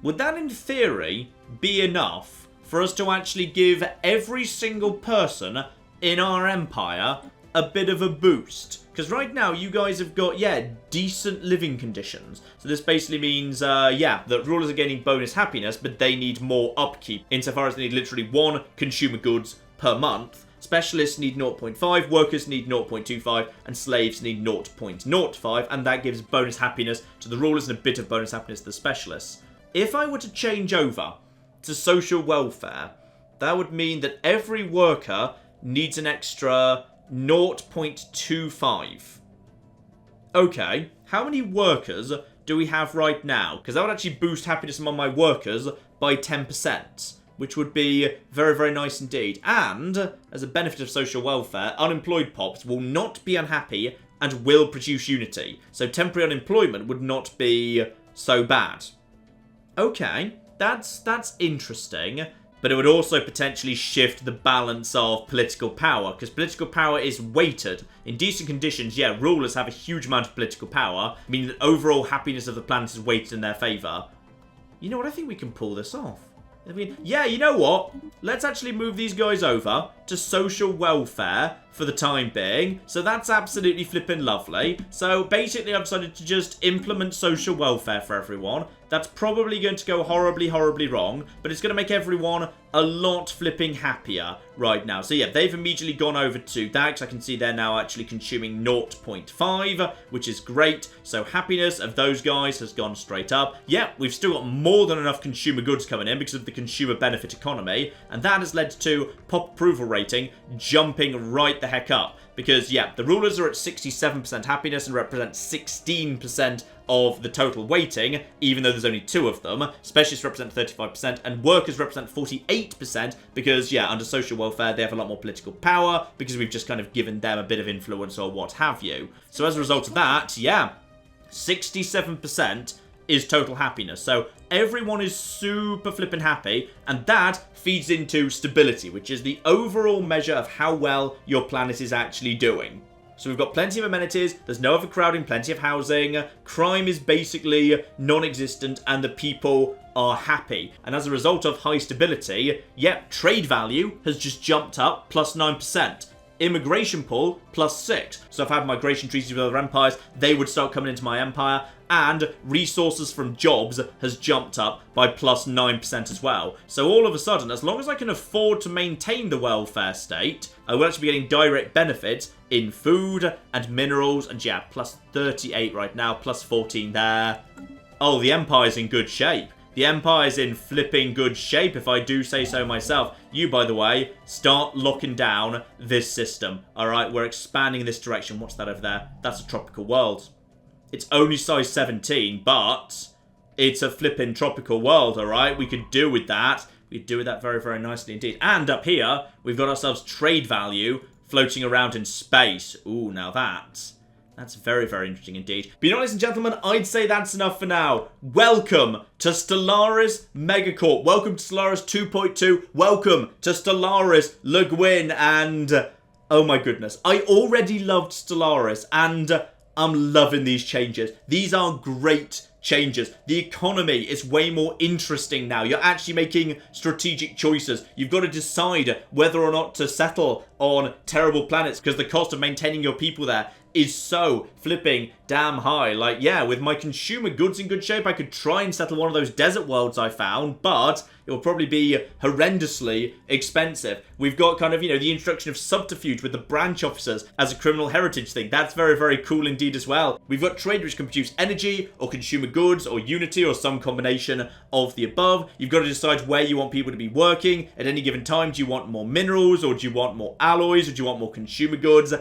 would that in theory be enough for us to actually give every single person in our empire a bit of a boost? Because right now you guys have got, yeah, decent living conditions. So this basically means, yeah, that rulers are gaining bonus happiness, but they need more upkeep, insofar as they need literally 1 consumer goods per month. Specialists need 0.5, workers need 0.25, and slaves need 0.05, and that gives bonus happiness to the rulers and a bit of bonus happiness to the specialists. If I were to change over to social welfare, that would mean that every worker needs an extra 0.25. Okay, how many workers do we have right now? Because that would actually boost happiness among my workers by 10%. Which would be very, very nice indeed. And, as a benefit of social welfare, unemployed pops will not be unhappy and will produce unity. So temporary unemployment would not be so bad. Okay, that's interesting. But it would also potentially shift the balance of political power, because political power is weighted. In decent conditions, yeah, rulers have a huge amount of political power, meaning that overall happiness of the planet is weighted in their favour. You know what, I think we can pull this off. I mean, yeah, you know what? Let's actually move these guys over to social welfare for the time being. So that's absolutely flipping lovely. So basically I've decided to just implement social welfare for everyone. That's probably going to go horribly, horribly wrong, but it's going to make everyone a lot flipping happier right now. So yeah, they've immediately gone over to that, because I can see they're now actually consuming 0.5, which is great. So happiness of those guys has gone straight up. Yeah, we've still got more than enough consumer goods coming in because of the consumer benefit economy, and that has led to pop approval rating jumping right the heck up. Because, yeah, the rulers are at 67% happiness and represent 16% of the total weighting, even though there's only 2 of them. Specialists represent 35%, and workers represent 48%, because, yeah, under social welfare, they have a lot more political power, because we've just kind of given them a bit of influence or what have you. So as a result of that, yeah, 67% is total happiness. So everyone is super flippin' happy, and that feeds into stability, which is the overall measure of how well your planet is actually doing. So we've got plenty of amenities, there's no overcrowding, plenty of housing, crime is basically non-existent, and the people are happy. And as a result of high stability, yep, trade value has just jumped up plus 9%. Immigration pull plus 6. So if I had migration treaties with other empires, they would start coming into my empire, and resources from jobs has jumped up by plus 9% as well. So all of a sudden, as long as I can afford to maintain the welfare state, I will actually be getting direct benefits in food and minerals, and yeah, plus 38 right now, plus 14 there. Oh, the empire's in good shape. The empire's in flipping good shape, if I do say so myself. You, by the way, start locking down this system. Alright, we're expanding in this direction. What's that over there? That's a tropical world. It's only size 17, but it's a flipping tropical world, alright? We could do with that. We could do with that very, very nicely indeed. And up here, we've got ourselves trade value floating around in space. Ooh, now that's very, very interesting indeed. But you know, ladies and gentlemen, I'd say that's enough for now. Welcome to Stellaris MegaCorp. Welcome to Stellaris 2.2. Welcome to Stellaris Guin. And, oh my goodness, I already loved Stellaris, and I'm loving these changes. These are great changes. The economy is way more interesting now. You're actually making strategic choices. You've got to decide whether or not to settle on terrible planets, because the cost of maintaining your people there is so flipping damn high. Like, yeah, with my consumer goods in good shape, I could try and settle one of those desert worlds I found, but it will probably be horrendously expensive. We've got kind of, you know, the introduction of subterfuge with the branch officers as a criminal heritage thing. That's very, very cool indeed as well. We've got trade which can produce energy or consumer goods or unity or some combination of the above. You've got to decide where you want people to be working at any given time. Do you want more minerals, or do you want more alloys, or do you want more consumer goods?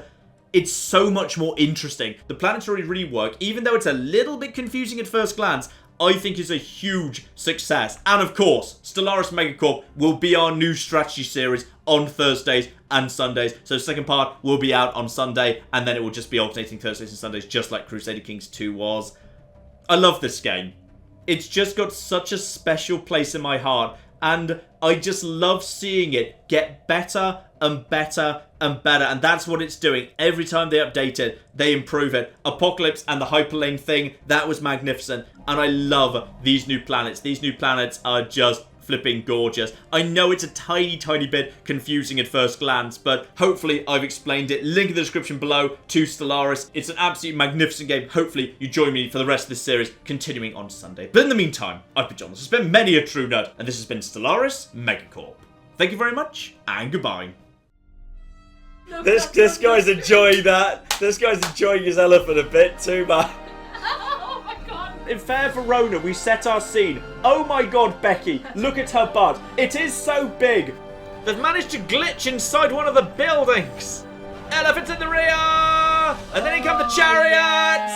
It's so much more interesting. The planetary rework, even though it's a little bit confusing at first glance, I think is a huge success. And of course, Stellaris MegaCorp will be our new strategy series on Thursdays and Sundays. So second part will be out on Sunday, and then it will just be alternating Thursdays and Sundays, just like Crusader Kings 2 was. I love this game. It's just got such a special place in my heart, and I just love seeing it get better and better and better, and that's what it's doing. Every time they update it, they improve it. Apocalypse and the hyperlane thing, that was magnificent, and I love these new planets. These new planets are just flipping gorgeous. I know it's a tiny, tiny bit confusing at first glance, but hopefully I've explained it. Link in the description below to Stellaris. It's an absolutely magnificent game. Hopefully you join me for the rest of this series, continuing on Sunday. But in the meantime, I've been John. This has been many a true nerd, and this has been Stellaris MegaCorp. Thank you very much, and goodbye. This guy's enjoying that. This guy's enjoying his elephant a bit too much. Oh my god. In Fair Verona, we set our scene. Oh my god, Becky, look at her butt. It is so big. They've managed to glitch inside one of the buildings. Elephants in the rear! And then in come the chariots!